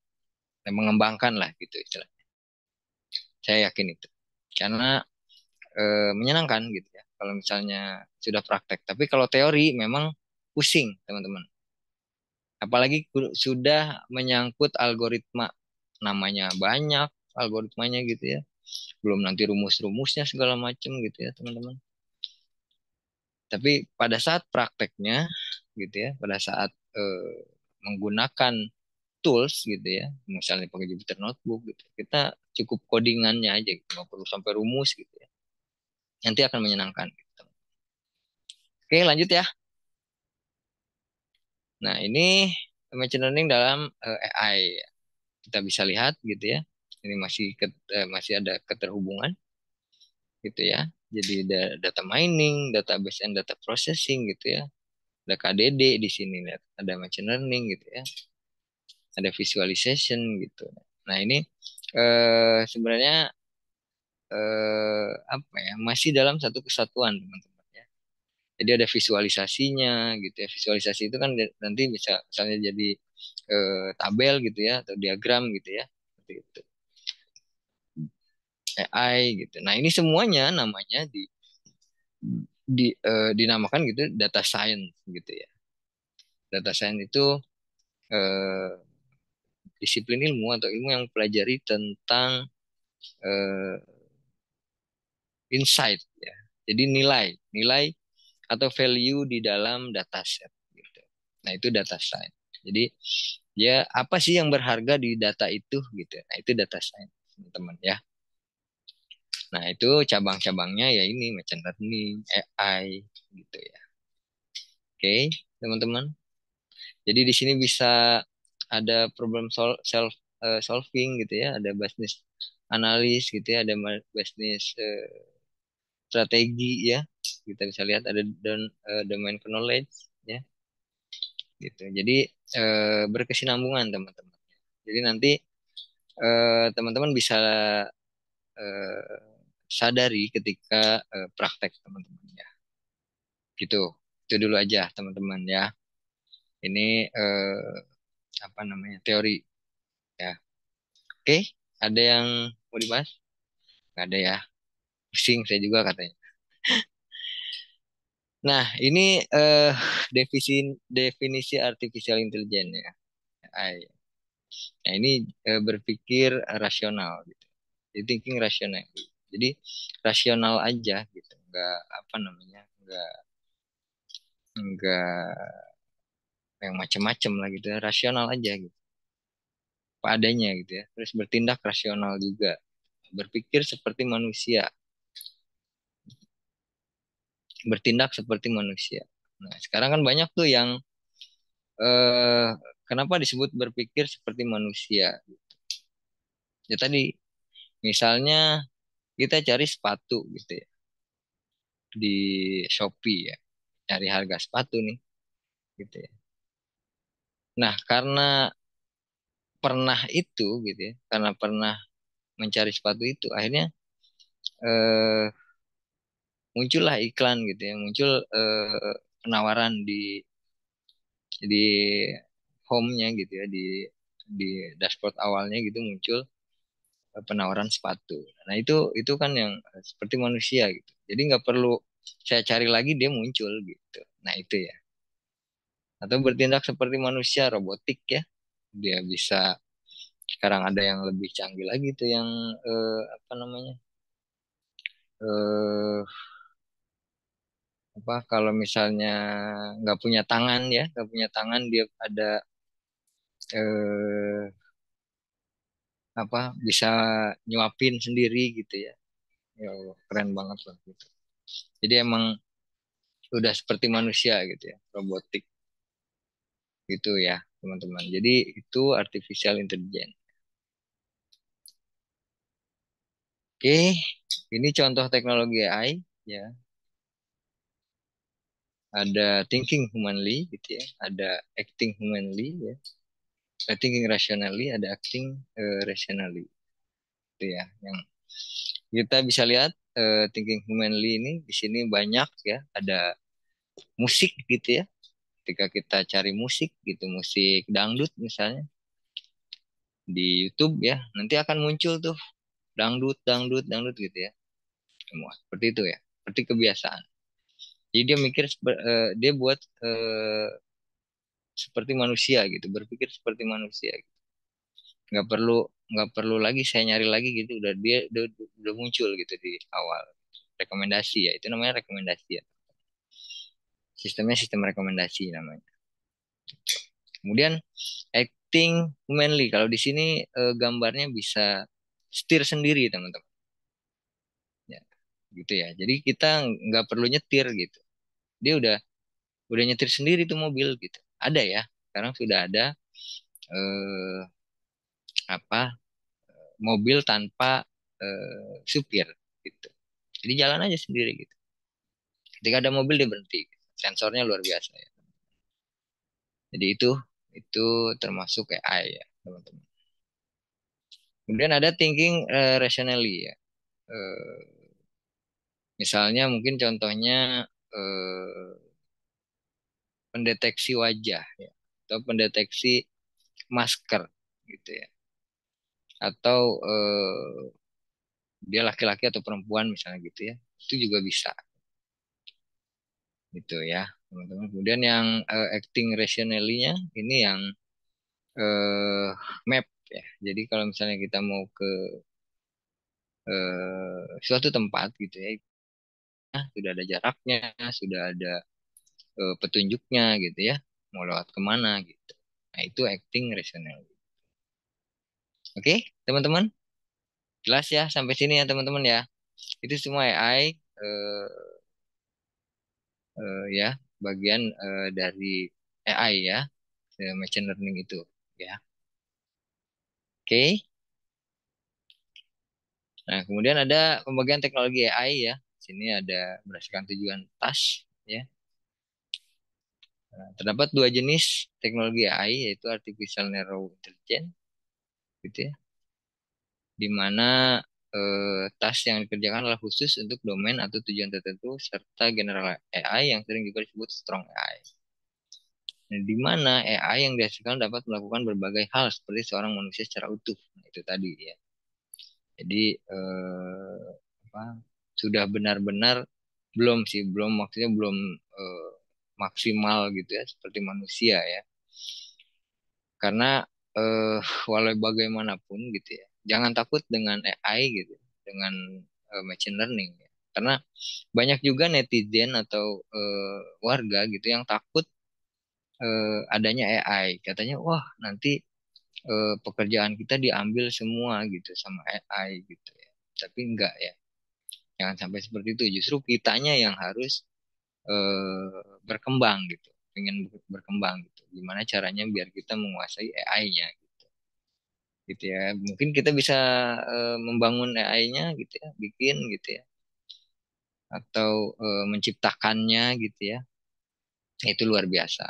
dan mengembangkan lah gitu istilahnya. Saya yakin itu. Karena menyenangkan gitu ya. Kalau misalnya sudah praktek. Tapi kalau teori memang pusing teman-teman. Apalagi sudah menyangkut algoritma. Namanya banyak algoritmanya gitu ya. Belum nanti rumus-rumusnya segala macam gitu ya teman-teman. Tapi pada saat prakteknya gitu ya. Pada saat menggunakan tools gitu ya. Misalnya pakai Jupyter Notebook gitu. Kita cukup codingannya aja gitu. Nggak perlu sampai rumus gitu ya. Nanti akan menyenangkan gitu. Oke lanjut ya. Nah, ini machine learning dalam AI. Kita bisa lihat gitu ya. Ini masih ada keterhubungan gitu ya. Jadi data mining, database and data processing gitu ya. Ada KDD di sini lihat, ada machine learning gitu ya. Ada visualization gitu. Nah, ini sebenarnya apa ya? Masih dalam satu kesatuan, teman-teman ya. Jadi ada visualisasinya gitu ya. Visualisasi itu kan nanti bisa misalnya jadi tabel gitu ya atau diagram gitu ya. Seperti itu. AI gitu. Nah, ini semuanya namanya dinamakan gitu data science gitu ya. Data science itu eh, disiplin ilmu atau ilmu yang mempelajari tentang eh, insight ya. Jadi nilai atau value di dalam dataset gitu. Nah, itu data science. Jadi ya apa sih yang berharga di data itu gitu. Nah, itu data science, teman-teman ya. Nah, itu cabang-cabangnya ya ini machine learning, AI gitu ya. Oke, teman-teman. Jadi di sini bisa ada problem solving gitu ya, ada business analis gitu ya, ada business strategi ya. Kita bisa lihat ada domain knowledge ya gitu. Jadi berkesinambungan teman-teman. Jadi nanti teman-teman bisa eh, sadari ketika praktek teman-teman ya. Gitu. Itu dulu aja teman-teman ya. Ini apa namanya? Teori ya. Oke, ada yang mau dibahas? Nggak ada ya. Pusing saya juga katanya. Nah, ini definisi definisi artificial intelligence ya. AI. Nah, ini berpikir rasional gitu. Jadi thinking rasional. Jadi rasional aja gitu. Nggak apa namanya? Nggak yang macam-macam lah gitu. Rasional aja gitu. Apa adanya gitu ya. Terus bertindak rasional juga. Berpikir seperti manusia. Bertindak seperti manusia. Nah, sekarang kan banyak tuh yang eh, kenapa disebut berpikir seperti manusia? Ya tadi, misalnya kita cari sepatu gitu ya di Shopee ya, cari harga sepatu nih, gitu ya. Nah, karena pernah itu gitu ya, karena pernah mencari sepatu itu, akhirnya eh, muncullah iklan gitu ya, muncul penawaran di home-nya gitu ya, di dashboard awalnya gitu muncul penawaran sepatu. Nah, itu kan yang seperti manusia gitu. Jadi nggak perlu saya cari lagi dia muncul gitu. Nah, itu ya. Atau bertindak seperti manusia robotik ya. Dia bisa sekarang ada yang lebih canggih lagi tuh yang apa namanya? eh apa kalau misalnya nggak punya tangan ya, nggak punya tangan dia ada eh apa bisa nyuapin sendiri gitu ya. Ya Allah, keren banget lah gitu. Jadi emang udah seperti manusia gitu ya, robotik gitu ya, teman-teman. Jadi itu artificial intelligence. Oke, ini contoh teknologi AI ya. ada thinking humanly gitu ya, ada acting humanly ya, ada thinking rationally, ada acting rationally gitu ya. Yang kita bisa lihat thinking humanly ini di sini banyak ya, ada musik gitu ya. Ketika kita cari musik gitu, musik dangdut misalnya di YouTube ya, nanti akan muncul tuh dangdut, dangdut, dangdut gitu ya. Semua seperti itu ya, seperti kebiasaan. Jadi dia mikir, dia buat seperti manusia gitu, berpikir seperti manusia. Gitu. Nggak perlu lagi saya nyari lagi gitu, udah muncul gitu di awal. Rekomendasi ya, itu namanya rekomendasi ya. Sistemnya sistem rekomendasi namanya. Kemudian acting humanly. Kalau di sini gambarnya bisa setir sendiri teman-teman. Ya, gitu ya. Jadi kita nggak perlu nyetir gitu. Dia udah nyetir sendiri tuh mobil gitu. Ada ya. Sekarang sudah ada eh, apa mobil tanpa supir gitu. Jadi jalan aja sendiri gitu. Ketika ada mobil dia berhenti. Sensornya luar biasa ya. Jadi itu termasuk AI ya teman-teman. Kemudian ada thinking rationally ya. Eh, Misalnya mungkin contohnya pendeteksi wajah ya, atau pendeteksi masker gitu ya. Atau dia laki-laki atau perempuan misalnya gitu ya. Itu juga bisa gitu ya, teman-teman. Kemudian yang acting rationally-nya ini yang eh, map ya. Jadi kalau misalnya kita mau ke suatu tempat gitu ya, sudah ada jaraknya, sudah ada petunjuknya gitu ya, mau lewat kemana gitu. Nah itu acting rational. Oke, teman-teman, jelas ya sampai sini ya teman-teman ya. Itu semua AI ya, bagian dari AI ya, machine learning itu ya. Oke. Nah kemudian ada pembagian teknologi AI ya. Sini ada berdasarkan tujuan task ya. Nah, terdapat dua jenis teknologi AI yaitu artificial narrow intelligence gitu ya, di mana task yang dikerjakan adalah khusus untuk domain atau tujuan tertentu serta general AI yang sering juga disebut strong AI. Nah, di mana AI yang dihasilkan dapat melakukan berbagai hal seperti seorang manusia secara utuh. Nah, itu tadi ya. Jadi apa, sudah benar-benar belum sih, belum maksudnya belum maksimal gitu ya seperti manusia ya. Karena walau bagaimanapun gitu ya, jangan takut dengan AI gitu, dengan machine learning ya. Karena banyak juga netizen atau warga gitu yang takut adanya AI. Katanya, wah nanti pekerjaan kita diambil semua gitu sama AI gitu ya. Tapi enggak ya, jangan sampai seperti itu. Justru kitanya yang harus berkembang gitu, ingin berkembang gitu. Gimana caranya biar kita menguasai AI-nya gitu ya. Mungkin kita bisa membangun AI-nya gitu ya, bikin gitu ya, atau menciptakannya gitu ya. Itu luar biasa.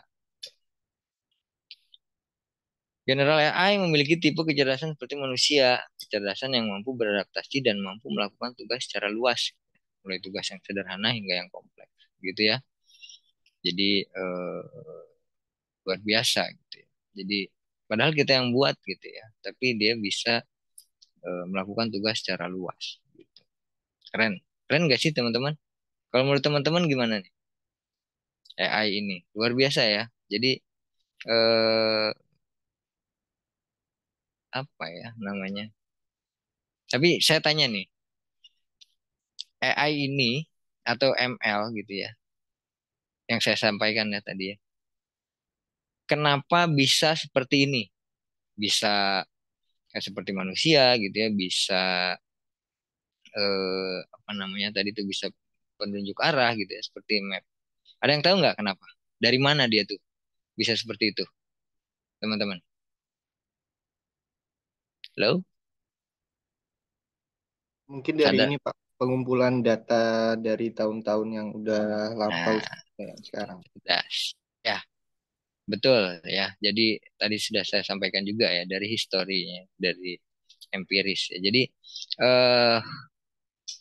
General AI memiliki tipe kecerdasan seperti manusia, kecerdasan yang mampu beradaptasi dan mampu melakukan tugas secara luas, mulai tugas yang sederhana hingga yang kompleks, gitu ya. Jadi luar biasa gitu ya. Jadi padahal kita yang buat gitu ya, tapi dia bisa melakukan tugas secara luas. Gitu. Keren, keren gak sih teman-teman? Kalau menurut teman-teman gimana nih AI ini? Luar biasa ya. Jadi eh, apa ya namanya? Tapi saya tanya nih, AI ini atau ML gitu ya, yang saya sampaikan ya tadi ya. Kenapa bisa seperti ini? Bisa seperti manusia gitu ya, bisa apa namanya tadi itu bisa penunjuk arah gitu ya, seperti map. Ada yang tahu nggak kenapa? Dari mana dia tuh bisa seperti itu, teman-teman? Halo? Mungkin dari Ada? ini Pak, pengumpulan data dari tahun-tahun yang udah lampau Nah, kayak sekarang. sudah. Ya, betul ya. Jadi tadi sudah saya sampaikan juga ya dari historinya, dari empiris ya. Jadi eh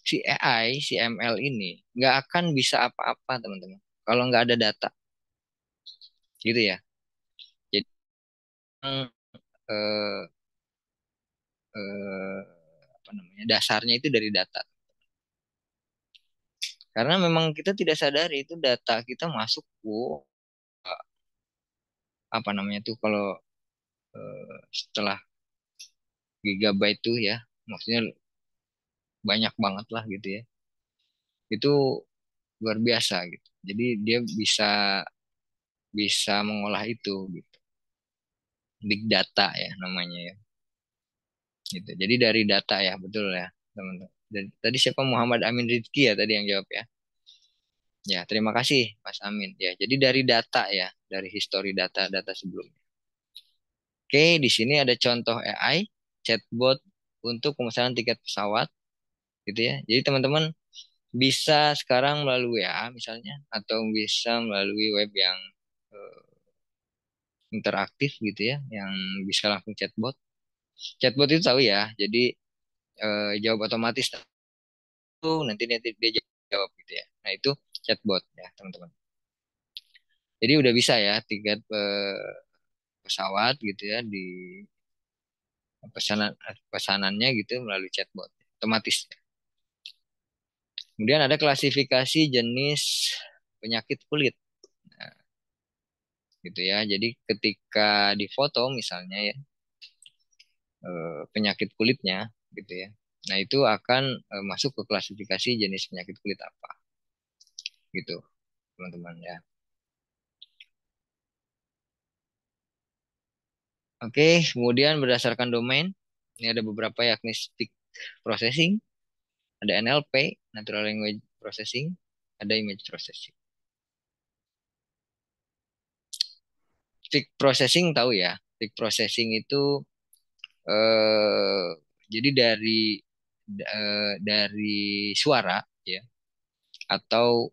si AI, si ML ini nggak akan bisa apa-apa teman-teman kalau nggak ada data, gitu ya. Jadi eh, eh, apa namanya dasarnya itu dari data. Karena memang kita tidak sadari itu data kita masuk, apa namanya tuh kalau setelah gigabyte tuh ya, maksudnya banyak banget lah gitu ya. Itu luar biasa gitu. Jadi dia bisa bisa mengolah itu gitu. Big data ya namanya ya. Gitu. Jadi dari data ya, betul ya, teman-teman. Dan tadi siapa Muhammad Amin Rizki ya tadi yang jawab ya. Ya, terima kasih Mas Amin. Ya, jadi dari data ya, dari histori data-data sebelumnya. Oke, di sini ada contoh AI chatbot untuk pemesanan tiket pesawat gitu ya. Jadi teman-teman bisa sekarang melalui WA misalnya atau bisa melalui web yang eh, interaktif gitu ya, yang bisa langsung chatbot. Chatbot itu tahu ya, jadi jawab otomatis tuh nanti dia jawab gitu ya. Nah itu chatbot ya teman-teman. Jadi udah bisa ya tiket pesawat gitu ya di pesanan pesanannya gitu melalui chatbot otomatis. Kemudian ada klasifikasi jenis penyakit kulit. Nah, gitu ya. Jadi ketika difoto misalnya ya penyakit kulitnya gitu ya. Nah, itu akan masuk ke klasifikasi jenis penyakit kulit apa gitu, teman-teman ya. Oke, kemudian berdasarkan domain ini ada beberapa yakni speech processing, ada NLP, natural language processing, ada image processing. Speech processing tahu ya, speech processing itu eh, jadi dari suara ya atau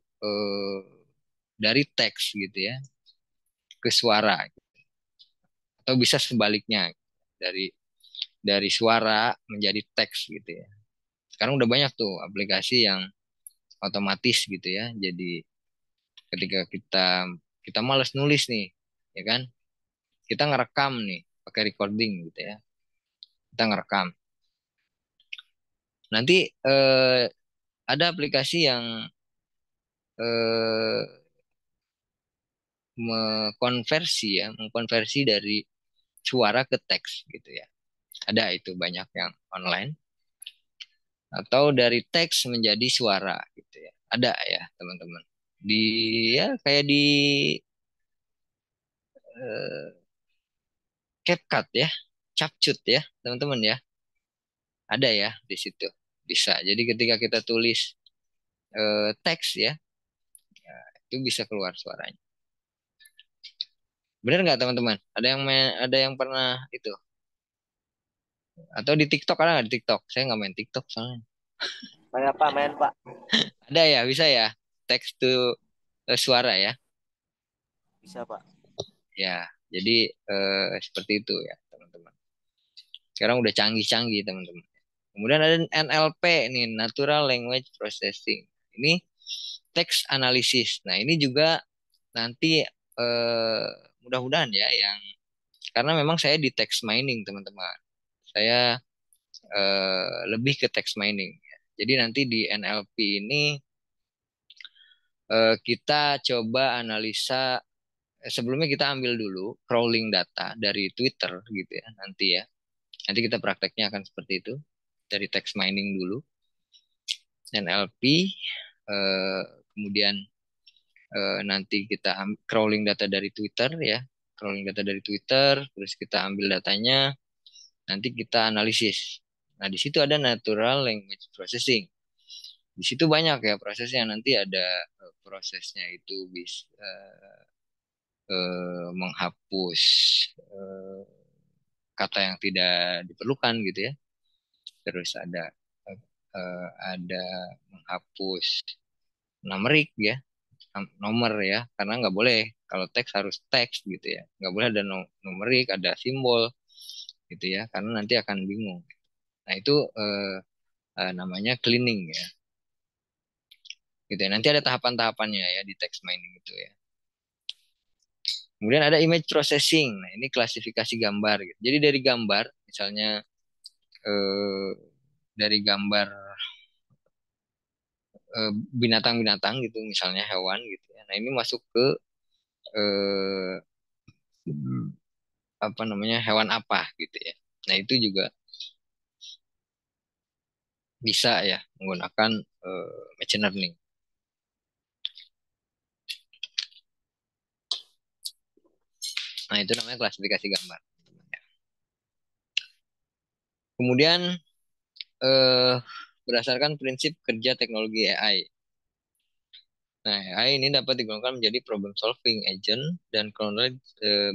dari teks gitu ya ke suara atau bisa sebaliknya dari suara menjadi teks gitu ya. Sekarang udah banyak tuh aplikasi yang otomatis gitu ya. Jadi ketika kita malas nulis nih, ya kan? Kita ngerekam nih pakai recording gitu ya. Kita ngerekam. Nanti ada aplikasi yang eh, mengkonversi dari suara ke teks gitu ya. Ada itu banyak yang online atau dari teks menjadi suara gitu ya. Ada ya teman-teman. Di ya kayak di eh, CapCut ya, CapCut ya teman-teman ya. Ada ya di situ. Bisa. Jadi ketika kita tulis teks ya, itu bisa keluar suaranya. Benar nggak teman-teman? Ada yang pernah itu? Atau di TikTok ada nggak di TikTok? Saya nggak main TikTok soalnya. Main apa? Main Pak. Ada ya, bisa ya. Teks to suara ya. Bisa Pak. Ya, jadi seperti itu ya teman-teman. Sekarang udah canggih-canggih teman-teman. Kemudian ada NLP nih, Natural Language Processing. Ini teks analisis. Nah, ini juga nanti mudah-mudahan ya yang karena memang saya di text mining teman-teman. Saya lebih ke text mining. Jadi nanti di NLP ini kita coba analisa sebelumnya kita ambil dulu crawling data dari Twitter gitu ya nanti ya. Nanti kita prakteknya akan seperti itu dari text mining dulu NLP eh, kemudian nanti kita crawling data dari Twitter ya. Crawling data dari Twitter terus kita ambil datanya nanti kita analisis. Nah, di situ ada natural language processing. Di situ banyak ya prosesnya. Nanti ada prosesnya itu bisa menghapus kata yang tidak diperlukan gitu ya. Terus ada ada menghapus numerik ya, nomor ya, karena nggak boleh kalau teks harus teks gitu ya, nggak boleh ada numerik, ada simbol gitu ya, karena nanti akan bingung. Nah itu namanya cleaning ya, gitu ya. Nanti ada tahapan-tahapannya ya di text mining itu ya. Kemudian ada image processing. Nah ini klasifikasi gambar gitu. Jadi dari gambar, misalnya dari gambar binatang-binatang gitu, misalnya hewan gitu ya. Nah ini masuk ke eh, apa namanya, hewan apa gitu ya. Nah itu juga bisa ya menggunakan machine learning. Nah itu namanya klasifikasi gambar. Kemudian berdasarkan prinsip kerja teknologi AI. Nah, AI ini dapat digolongkan menjadi problem solving agent dan knowledge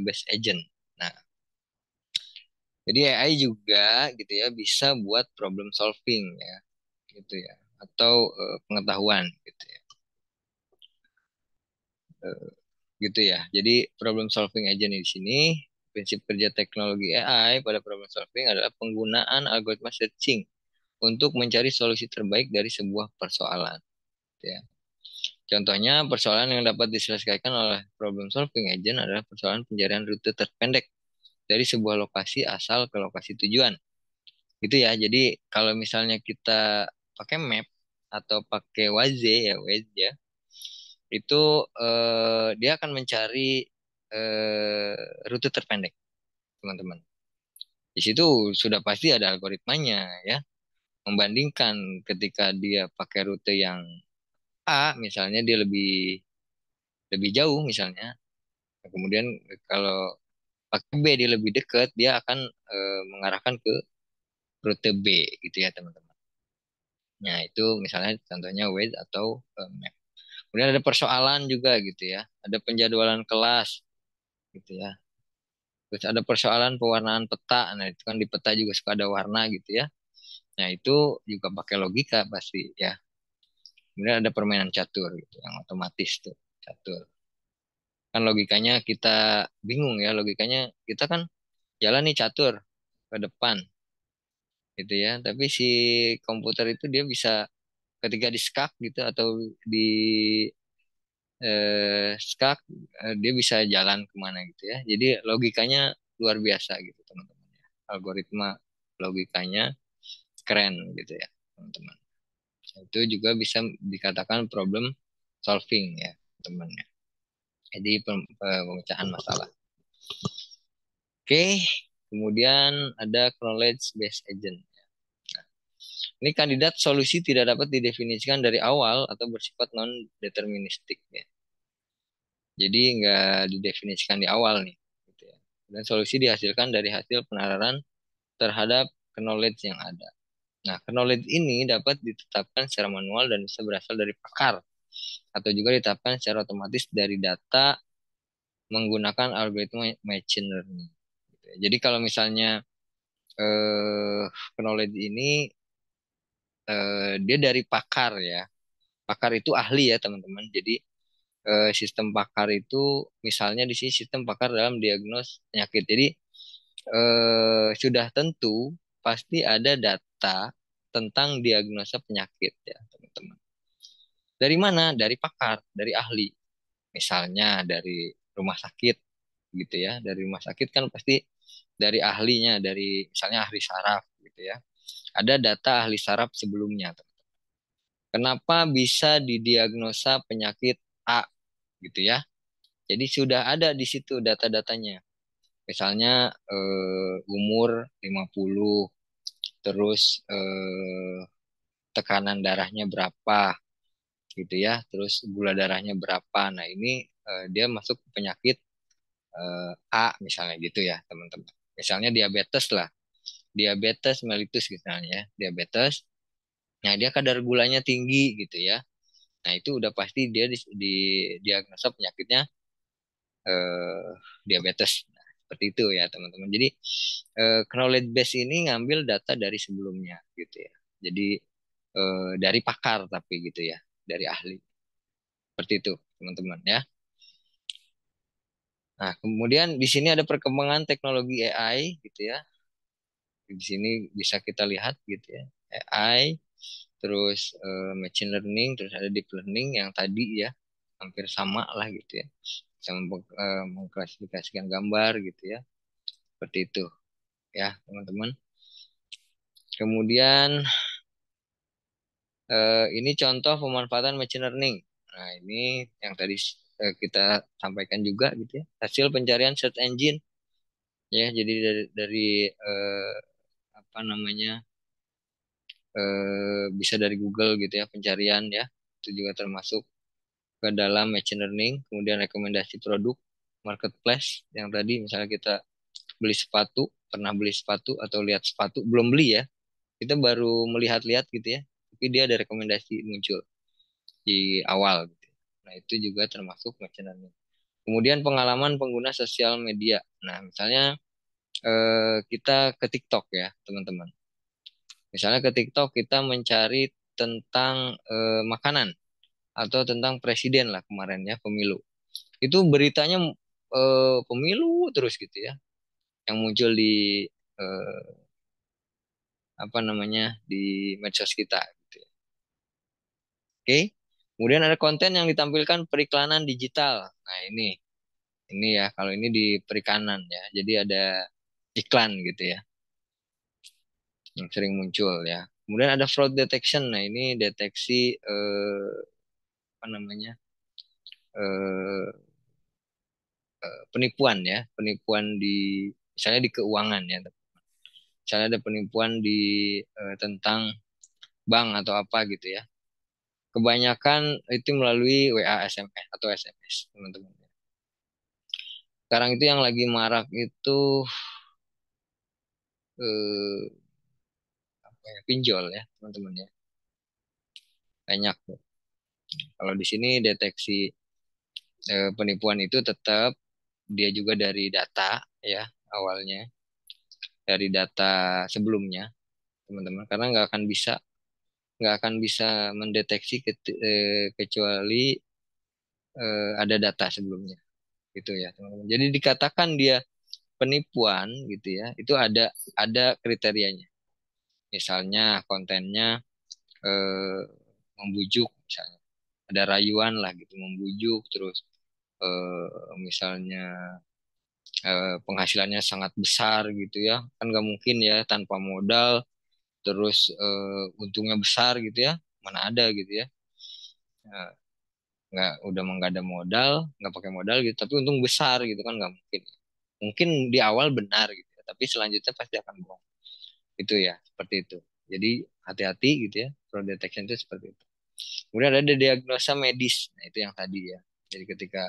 based agent. Nah, jadi AI juga gitu ya bisa buat problem solving ya, gitu ya, atau pengetahuan gitu ya. Gitu ya. Jadi problem solving agent di sini, prinsip kerja teknologi AI pada problem solving adalah penggunaan algoritma searching untuk mencari solusi terbaik dari sebuah persoalan. Gitu ya. Contohnya, persoalan yang dapat diselesaikan oleh problem solving agent adalah persoalan pencarian rute terpendek dari sebuah lokasi asal ke lokasi tujuan. Gitu ya. Jadi kalau misalnya kita pakai map atau pakai Waze ya, Waze ya, itu dia akan mencari rute terpendek, teman-teman. Di situ sudah pasti ada algoritmanya ya, membandingkan ketika dia pakai rute yang A, misalnya dia lebih lebih jauh misalnya. Kemudian kalau pakai B dia lebih dekat, dia akan mengarahkan ke rute B gitu ya, teman-teman. Nah, itu misalnya contohnya Waze atau Map. Kemudian ada persoalan juga gitu ya. Ada penjadwalan kelas gitu ya. Terus ada persoalan pewarnaan peta. Nah, itu kan di peta juga suka ada warna gitu ya. Nah, itu juga pakai logika pasti ya. Kemudian ada permainan catur gitu yang otomatis tuh, catur. Kan logikanya kita bingung ya, logikanya kita kan jalan nih catur ke depan gitu ya. Tapi si komputer itu dia bisa ketika di skak gitu atau di skak, dia bisa jalan kemana gitu ya. Jadi logikanya luar biasa gitu teman-teman ya. Algoritma logikanya keren gitu ya teman-teman. Itu juga bisa dikatakan problem solving ya teman ya. Jadi pemecahan masalah. Oke, kemudian ada knowledge based agent. Ini kandidat solusi tidak dapat didefinisikan dari awal atau bersifat non-deterministik ya. Jadi nggak didefinisikan di awal nih. Gitu ya. Dan solusi dihasilkan dari hasil penalaran terhadap knowledge yang ada. Nah, knowledge ini dapat ditetapkan secara manual dan bisa berasal dari pakar. Atau juga ditetapkan secara otomatis dari data menggunakan algoritma machine learning. Gitu ya. Jadi kalau misalnya knowledge ini dia dari pakar ya. Pakar itu ahli ya teman-teman. Jadi sistem pakar itu misalnya di sini sistem pakar dalam diagnos penyakit. Jadi sudah tentu pasti ada data tentang diagnosa penyakit ya teman-teman. Dari mana? Dari pakar, dari ahli. Misalnya dari rumah sakit gitu ya. Dari rumah sakit kan pasti dari ahlinya, dari misalnya ahli saraf gitu ya. Ada data ahli saraf sebelumnya. Kenapa bisa didiagnosa penyakit A gitu ya? Jadi sudah ada di situ data-datanya. Misalnya umur 50, terus tekanan darahnya berapa gitu ya, terus gula darahnya berapa. Nah, ini dia masuk ke penyakit A misalnya gitu ya, teman-teman. Misalnya diabetes lah. Diabetes mellitus misalnya ya, diabetes. Nah, dia kadar gulanya tinggi gitu ya. Nah, itu udah pasti dia di diagnosa penyakitnya eh, diabetes. Nah, seperti itu ya teman-teman. Jadi knowledge base ini ngambil data dari sebelumnya gitu ya. Jadi dari pakar tapi gitu ya, dari ahli. Seperti itu, teman-teman ya. Nah, kemudian di sini ada perkembangan teknologi AI gitu ya. Di sini bisa kita lihat gitu ya. AI, terus machine learning, terus ada deep learning yang tadi ya hampir sama lah gitu ya. Bisa mengklasifikasikan gambar gitu ya. Seperti itu ya, teman-teman. Kemudian ini contoh pemanfaatan machine learning. Nah, ini yang tadi kita sampaikan juga gitu ya. Hasil pencarian search engine ya. Jadi dari apa namanya bisa dari Google gitu ya pencarian ya. Itu juga termasuk ke dalam machine learning. Kemudian rekomendasi produk marketplace yang tadi misalnya kita beli sepatu, pernah beli sepatu atau lihat sepatu, belum beli ya. Kita baru melihat-lihat gitu ya. Tapi dia ada rekomendasi muncul di awal gitu. Nah, itu juga termasuk machine learning. Kemudian pengalaman pengguna sosial media. Nah, misalnya kita ke TikTok ya, teman-teman. Misalnya ke TikTok kita mencari tentang makanan atau tentang presiden lah kemarin ya, pemilu. Itu beritanya pemilu terus gitu ya, yang muncul di eh, apa namanya di medsos kita. Gitu ya. Oke. Kemudian ada konten yang ditampilkan periklanan digital. Nah, ini ya, kalau ini di perikanan ya. Jadi ada iklan gitu ya, yang sering muncul ya. Kemudian ada fraud detection. Nah, ini deteksi apa namanya? eh, penipuan ya, penipuan di misalnya di keuangan ya. Misalnya ada penipuan di tentang bank atau apa gitu ya. Kebanyakan itu melalui WA, SMS atau SMS, teman-teman. Sekarang itu yang lagi marak itu eh, apa ya, pinjol ya, teman-teman ya. Banyak tuh. Kalau di sini deteksi penipuan itu tetap dia juga dari data ya awalnya, dari data sebelumnya, teman-teman. Karena nggak akan bisa mendeteksi kecuali ada data sebelumnya gitu ya, teman-teman. Jadi dikatakan dia penipuan gitu ya, itu ada kriterianya. Misalnya kontennya eh, membujuk, misalnya ada rayuan lah gitu, membujuk, terus misalnya penghasilannya sangat besar gitu ya, kan nggak mungkin ya tanpa modal, terus untungnya besar gitu ya, mana ada gitu ya. Nah, udah nggak ada modal, nggak pakai modal gitu, tapi untung besar gitu kan nggak mungkin. Mungkin di awal benar gitu ya, tapi selanjutnya pasti akan bohong. Itu ya, seperti itu. Jadi hati-hati gitu ya, fraud detection itu seperti itu. Kemudian ada diagnosa medis, nah itu yang tadi ya. Jadi ketika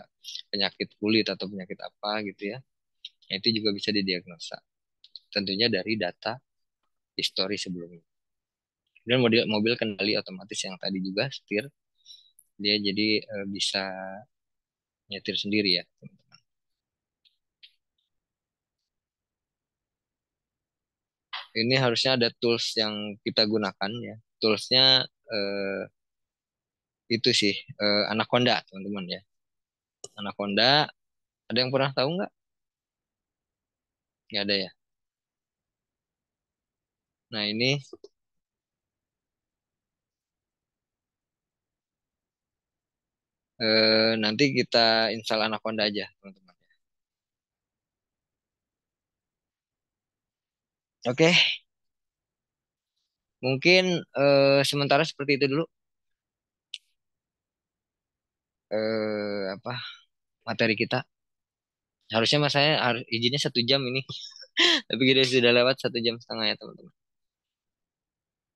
penyakit kulit atau penyakit apa gitu ya, nah itu juga bisa didiagnosa. Tentunya dari data histori sebelumnya. Kemudian mobil, mobil kendali otomatis yang tadi juga setir, dia jadi bisa nyetir sendiri ya. Ini harusnya ada tools yang kita gunakan ya. Toolsnya eh, itu sih Anaconda, teman-teman ya. Anaconda, ada yang pernah tahu nggak? Nggak ada ya. Nah, ini nanti kita install Anaconda aja, teman-teman. Oke, mungkin sementara seperti itu dulu apa materi kita. Harusnya mas saya harus izinnya 1 jam ini, tapi kita sudah lewat 1 jam setengah ya, teman-teman.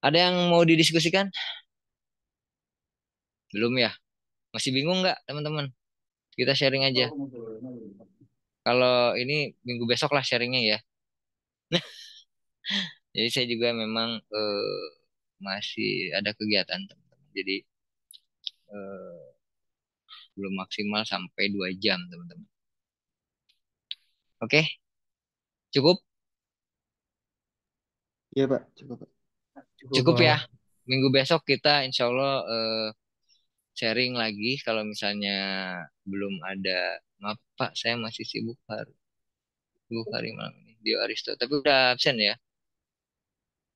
Ada yang mau didiskusikan? Belum ya? Masih bingung nggak, teman-teman? Kita sharing aja. Kalau ini minggu besok lah sharingnya ya. Jadi saya juga memang masih ada kegiatan, teman-teman. Jadi eh, belum maksimal sampai 2 jam, teman-teman. Oke, cukup? Iya Pak, coba Pak. Cukup, Cukup Pak. ya. minggu besok kita insya Allah sharing lagi kalau misalnya belum ada. Maaf Pak, saya masih sibuk hari malam ini. Dio Aristo, tapi udah absen ya.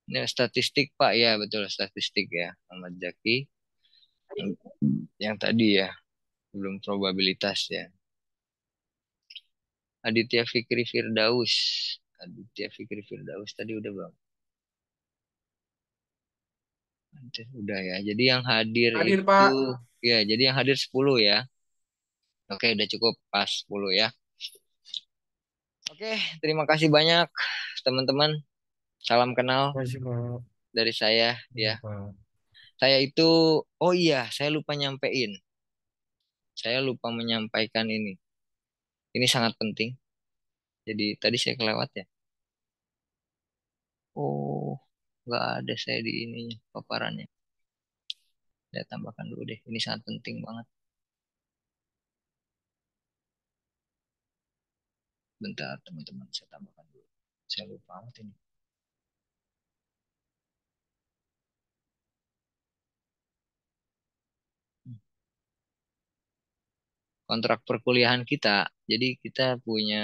Ini statistik Pak, ya betul statistik ya. Ahmad Zaki yang tadi ya, belum probabilitas ya. Aditya Fikri Firdaus. Aditya Fikri Firdaus tadi udah bang. Udah ya. Jadi yang hadir Hadir itu Pak. ya, jadi yang hadir 10 ya. Oke, udah cukup pas 10 ya. Oke, terima kasih banyak teman-teman. Salam kenal Makasih Pak. dari saya ya. Saya itu, oh iya, saya lupa nyampein. Saya lupa menyampaikan ini. Ini sangat penting. Jadi tadi saya kelewat ya. Oh, nggak ada saya di ininya paparannya. Saya tambahkan dulu deh. Ini sangat penting banget. Bentar teman-teman, saya tambahkan dulu. Saya lupa banget ini. Kontrak perkuliahan kita. Jadi kita punya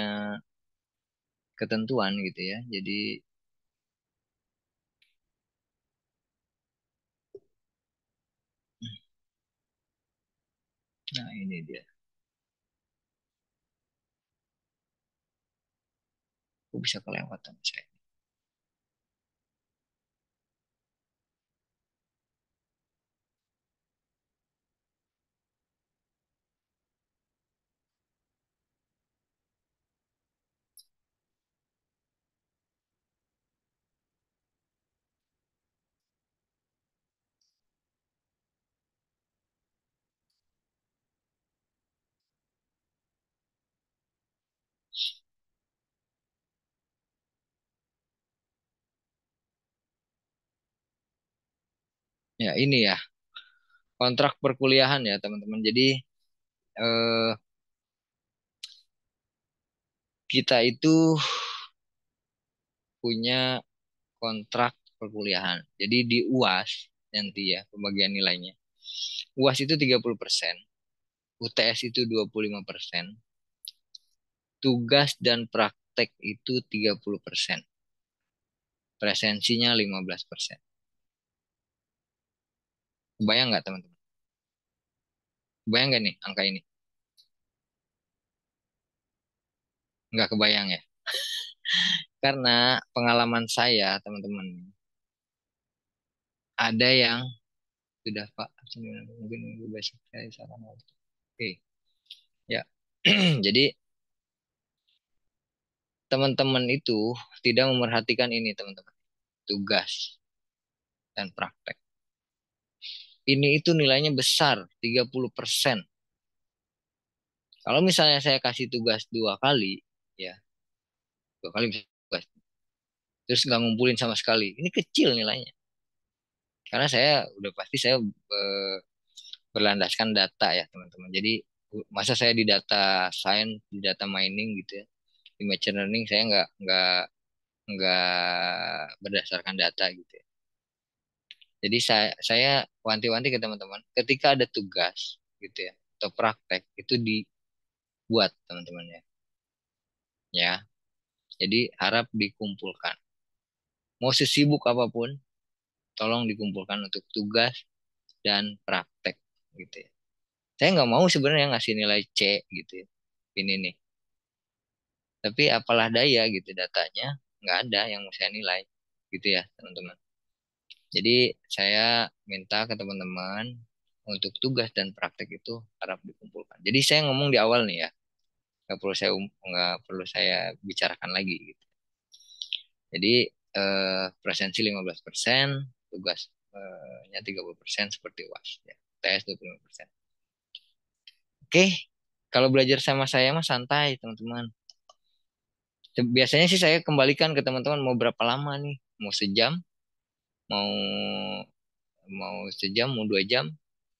ketentuan gitu ya. Jadi nah ini dia. Aku bisa kelewatan saya. Ya ini ya. Kontrak perkuliahan ya teman-teman. Jadi eh, kita itu punya kontrak perkuliahan. Jadi di UAS nanti ya pembagian nilainya. UAS itu 30%, UTS itu 25%, tugas dan praktek itu 30%, presensinya 15%. Kebayang nggak teman-teman? Kebayang nggak nih angka ini? Nggak kebayang ya? Karena pengalaman saya teman-teman, ada yang sudah Pak, mungkin minggu besok saya saran waktu. Oke, ya. Jadi teman-teman itu tidak memerhatikan ini teman-teman, tugas dan praktek. Ini itu nilainya besar, 30%. Kalau misalnya saya kasih tugas 2 kali, ya 2 kali bisa tugas, terus nggak ngumpulin sama sekali, ini kecil nilainya. Karena saya udah pasti saya eh, berlandaskan data ya teman-teman. Jadi masa saya di data science, di data mining gitu ya, di machine learning saya nggak berdasarkan data gitu ya. Jadi saya wanti-wanti ke teman-teman, ketika ada tugas gitu ya atau praktek itu dibuat teman-teman ya. Ya, jadi harap dikumpulkan. Mau sesibuk apapun, tolong dikumpulkan untuk tugas dan praktek gitu ya. Saya nggak mau sebenarnya ngasih nilai C gitu ya. Ini nih. Tapi apalah daya gitu datanya nggak ada yang mau saya nilai gitu ya teman-teman. Jadi saya minta ke teman-teman untuk tugas dan praktek itu harap dikumpulkan. Jadi saya ngomong di awal nih ya, nggak perlu saya bicarakan lagi gitu. Jadi presensi 15%, tugasnya 30% seperti UAS ya. TS 25%. Oke, kalau belajar sama saya mah santai teman-teman. Biasanya sih saya kembalikan ke teman-teman mau berapa lama nih, mau sejam, mau mau sejam, mau 2 jam,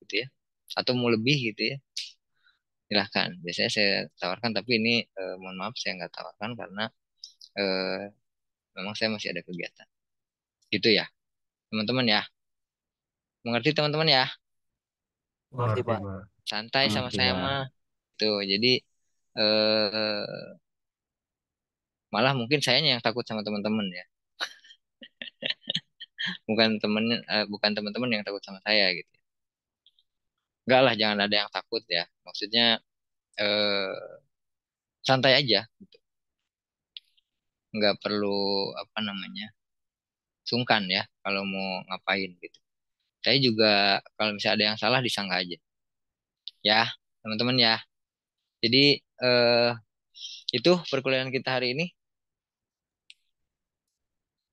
gitu ya, atau mau lebih gitu ya, silahkan. Biasanya saya tawarkan, tapi ini mohon maaf saya nggak tawarkan karena eh, memang saya masih ada kegiatan, gitu ya, teman-teman ya. Mengerti teman-teman ya? Ngerti, Mengerti, Pak. Pak. Santai sama Mengerti, saya Pak. mah. Tuh, jadi eh malah mungkin sayanya yang takut sama teman-teman ya. Bukan teman-teman yang takut sama saya gitu. Enggak lah, jangan ada yang takut ya. Maksudnya eh santai aja gitu. Nggak perlu apa namanya? Sungkan ya kalau mau ngapain gitu. Saya juga kalau misalnya ada yang salah disangka aja. Ya, teman-teman ya. Jadi eh itu perkuliahan kita hari ini.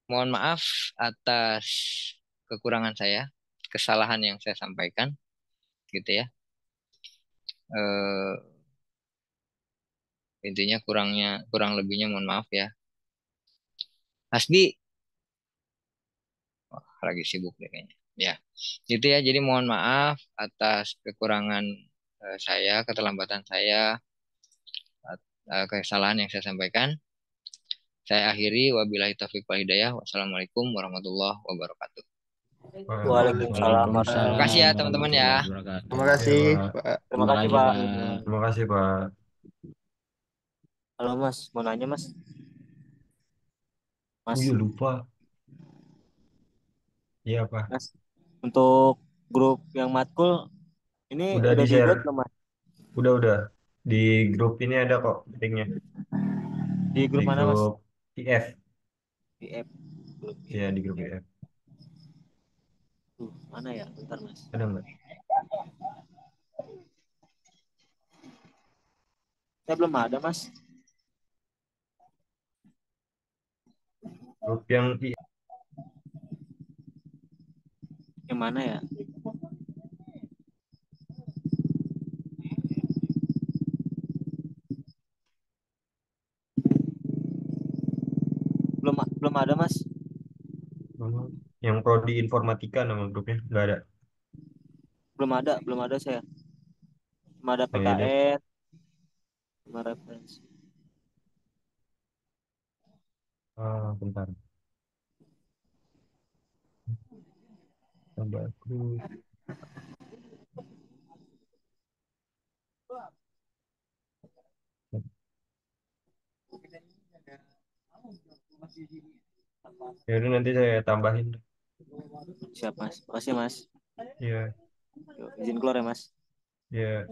Mohon maaf atas kekurangan saya, kesalahan yang saya sampaikan gitu ya. Eh Intinya kurang lebihnya mohon maaf ya. Hasbi lagi sibuk deh kayaknya. Ya, gitu ya. Jadi mohon maaf atas kekurangan saya, keterlambatan saya, kesalahan yang saya sampaikan. Saya akhiri wabillahi taufiq wal hidayah. Wassalamualaikum warahmatullahi wabarakatuh. Waalaikumsalam Waalaikumsalam Terima kasih ya warahmatullahi teman-teman ya. warahmatullahi wabarakatuh. Terima Iya, kasih, Pak. Pak. Terima Terima kasih, kasih, Pak. Pak. Terima kasih, Pak. Halo, Mas. Mau nanya, Mas? Oh Mas, iya, lupa. Iya, Pak. Mas. Untuk grup yang matkul, ini Udah udah di-share. di-buat belum, Mas? Udah. Di grup ini ada kok linknya. Di grup Di mana, Mas? grup IF. Di app. Grup Iya, di grup IF. mana ya? Bentar, Mas. Ada nggak? Saya belum ada, Mas. Grup yang IF. Yang mana ya? Belum ada, Mas. Yang prodi informatika nama grupnya nggak ada. Belum ada saya. Cuma ada Oh iya deh. PKN, cuma referensi. Bentar. Tambah grup. Ya udah nanti saya tambahin. Siap, Mas. Makasih, Mas. Iya, Yuk, izin keluar ya, Mas. iya.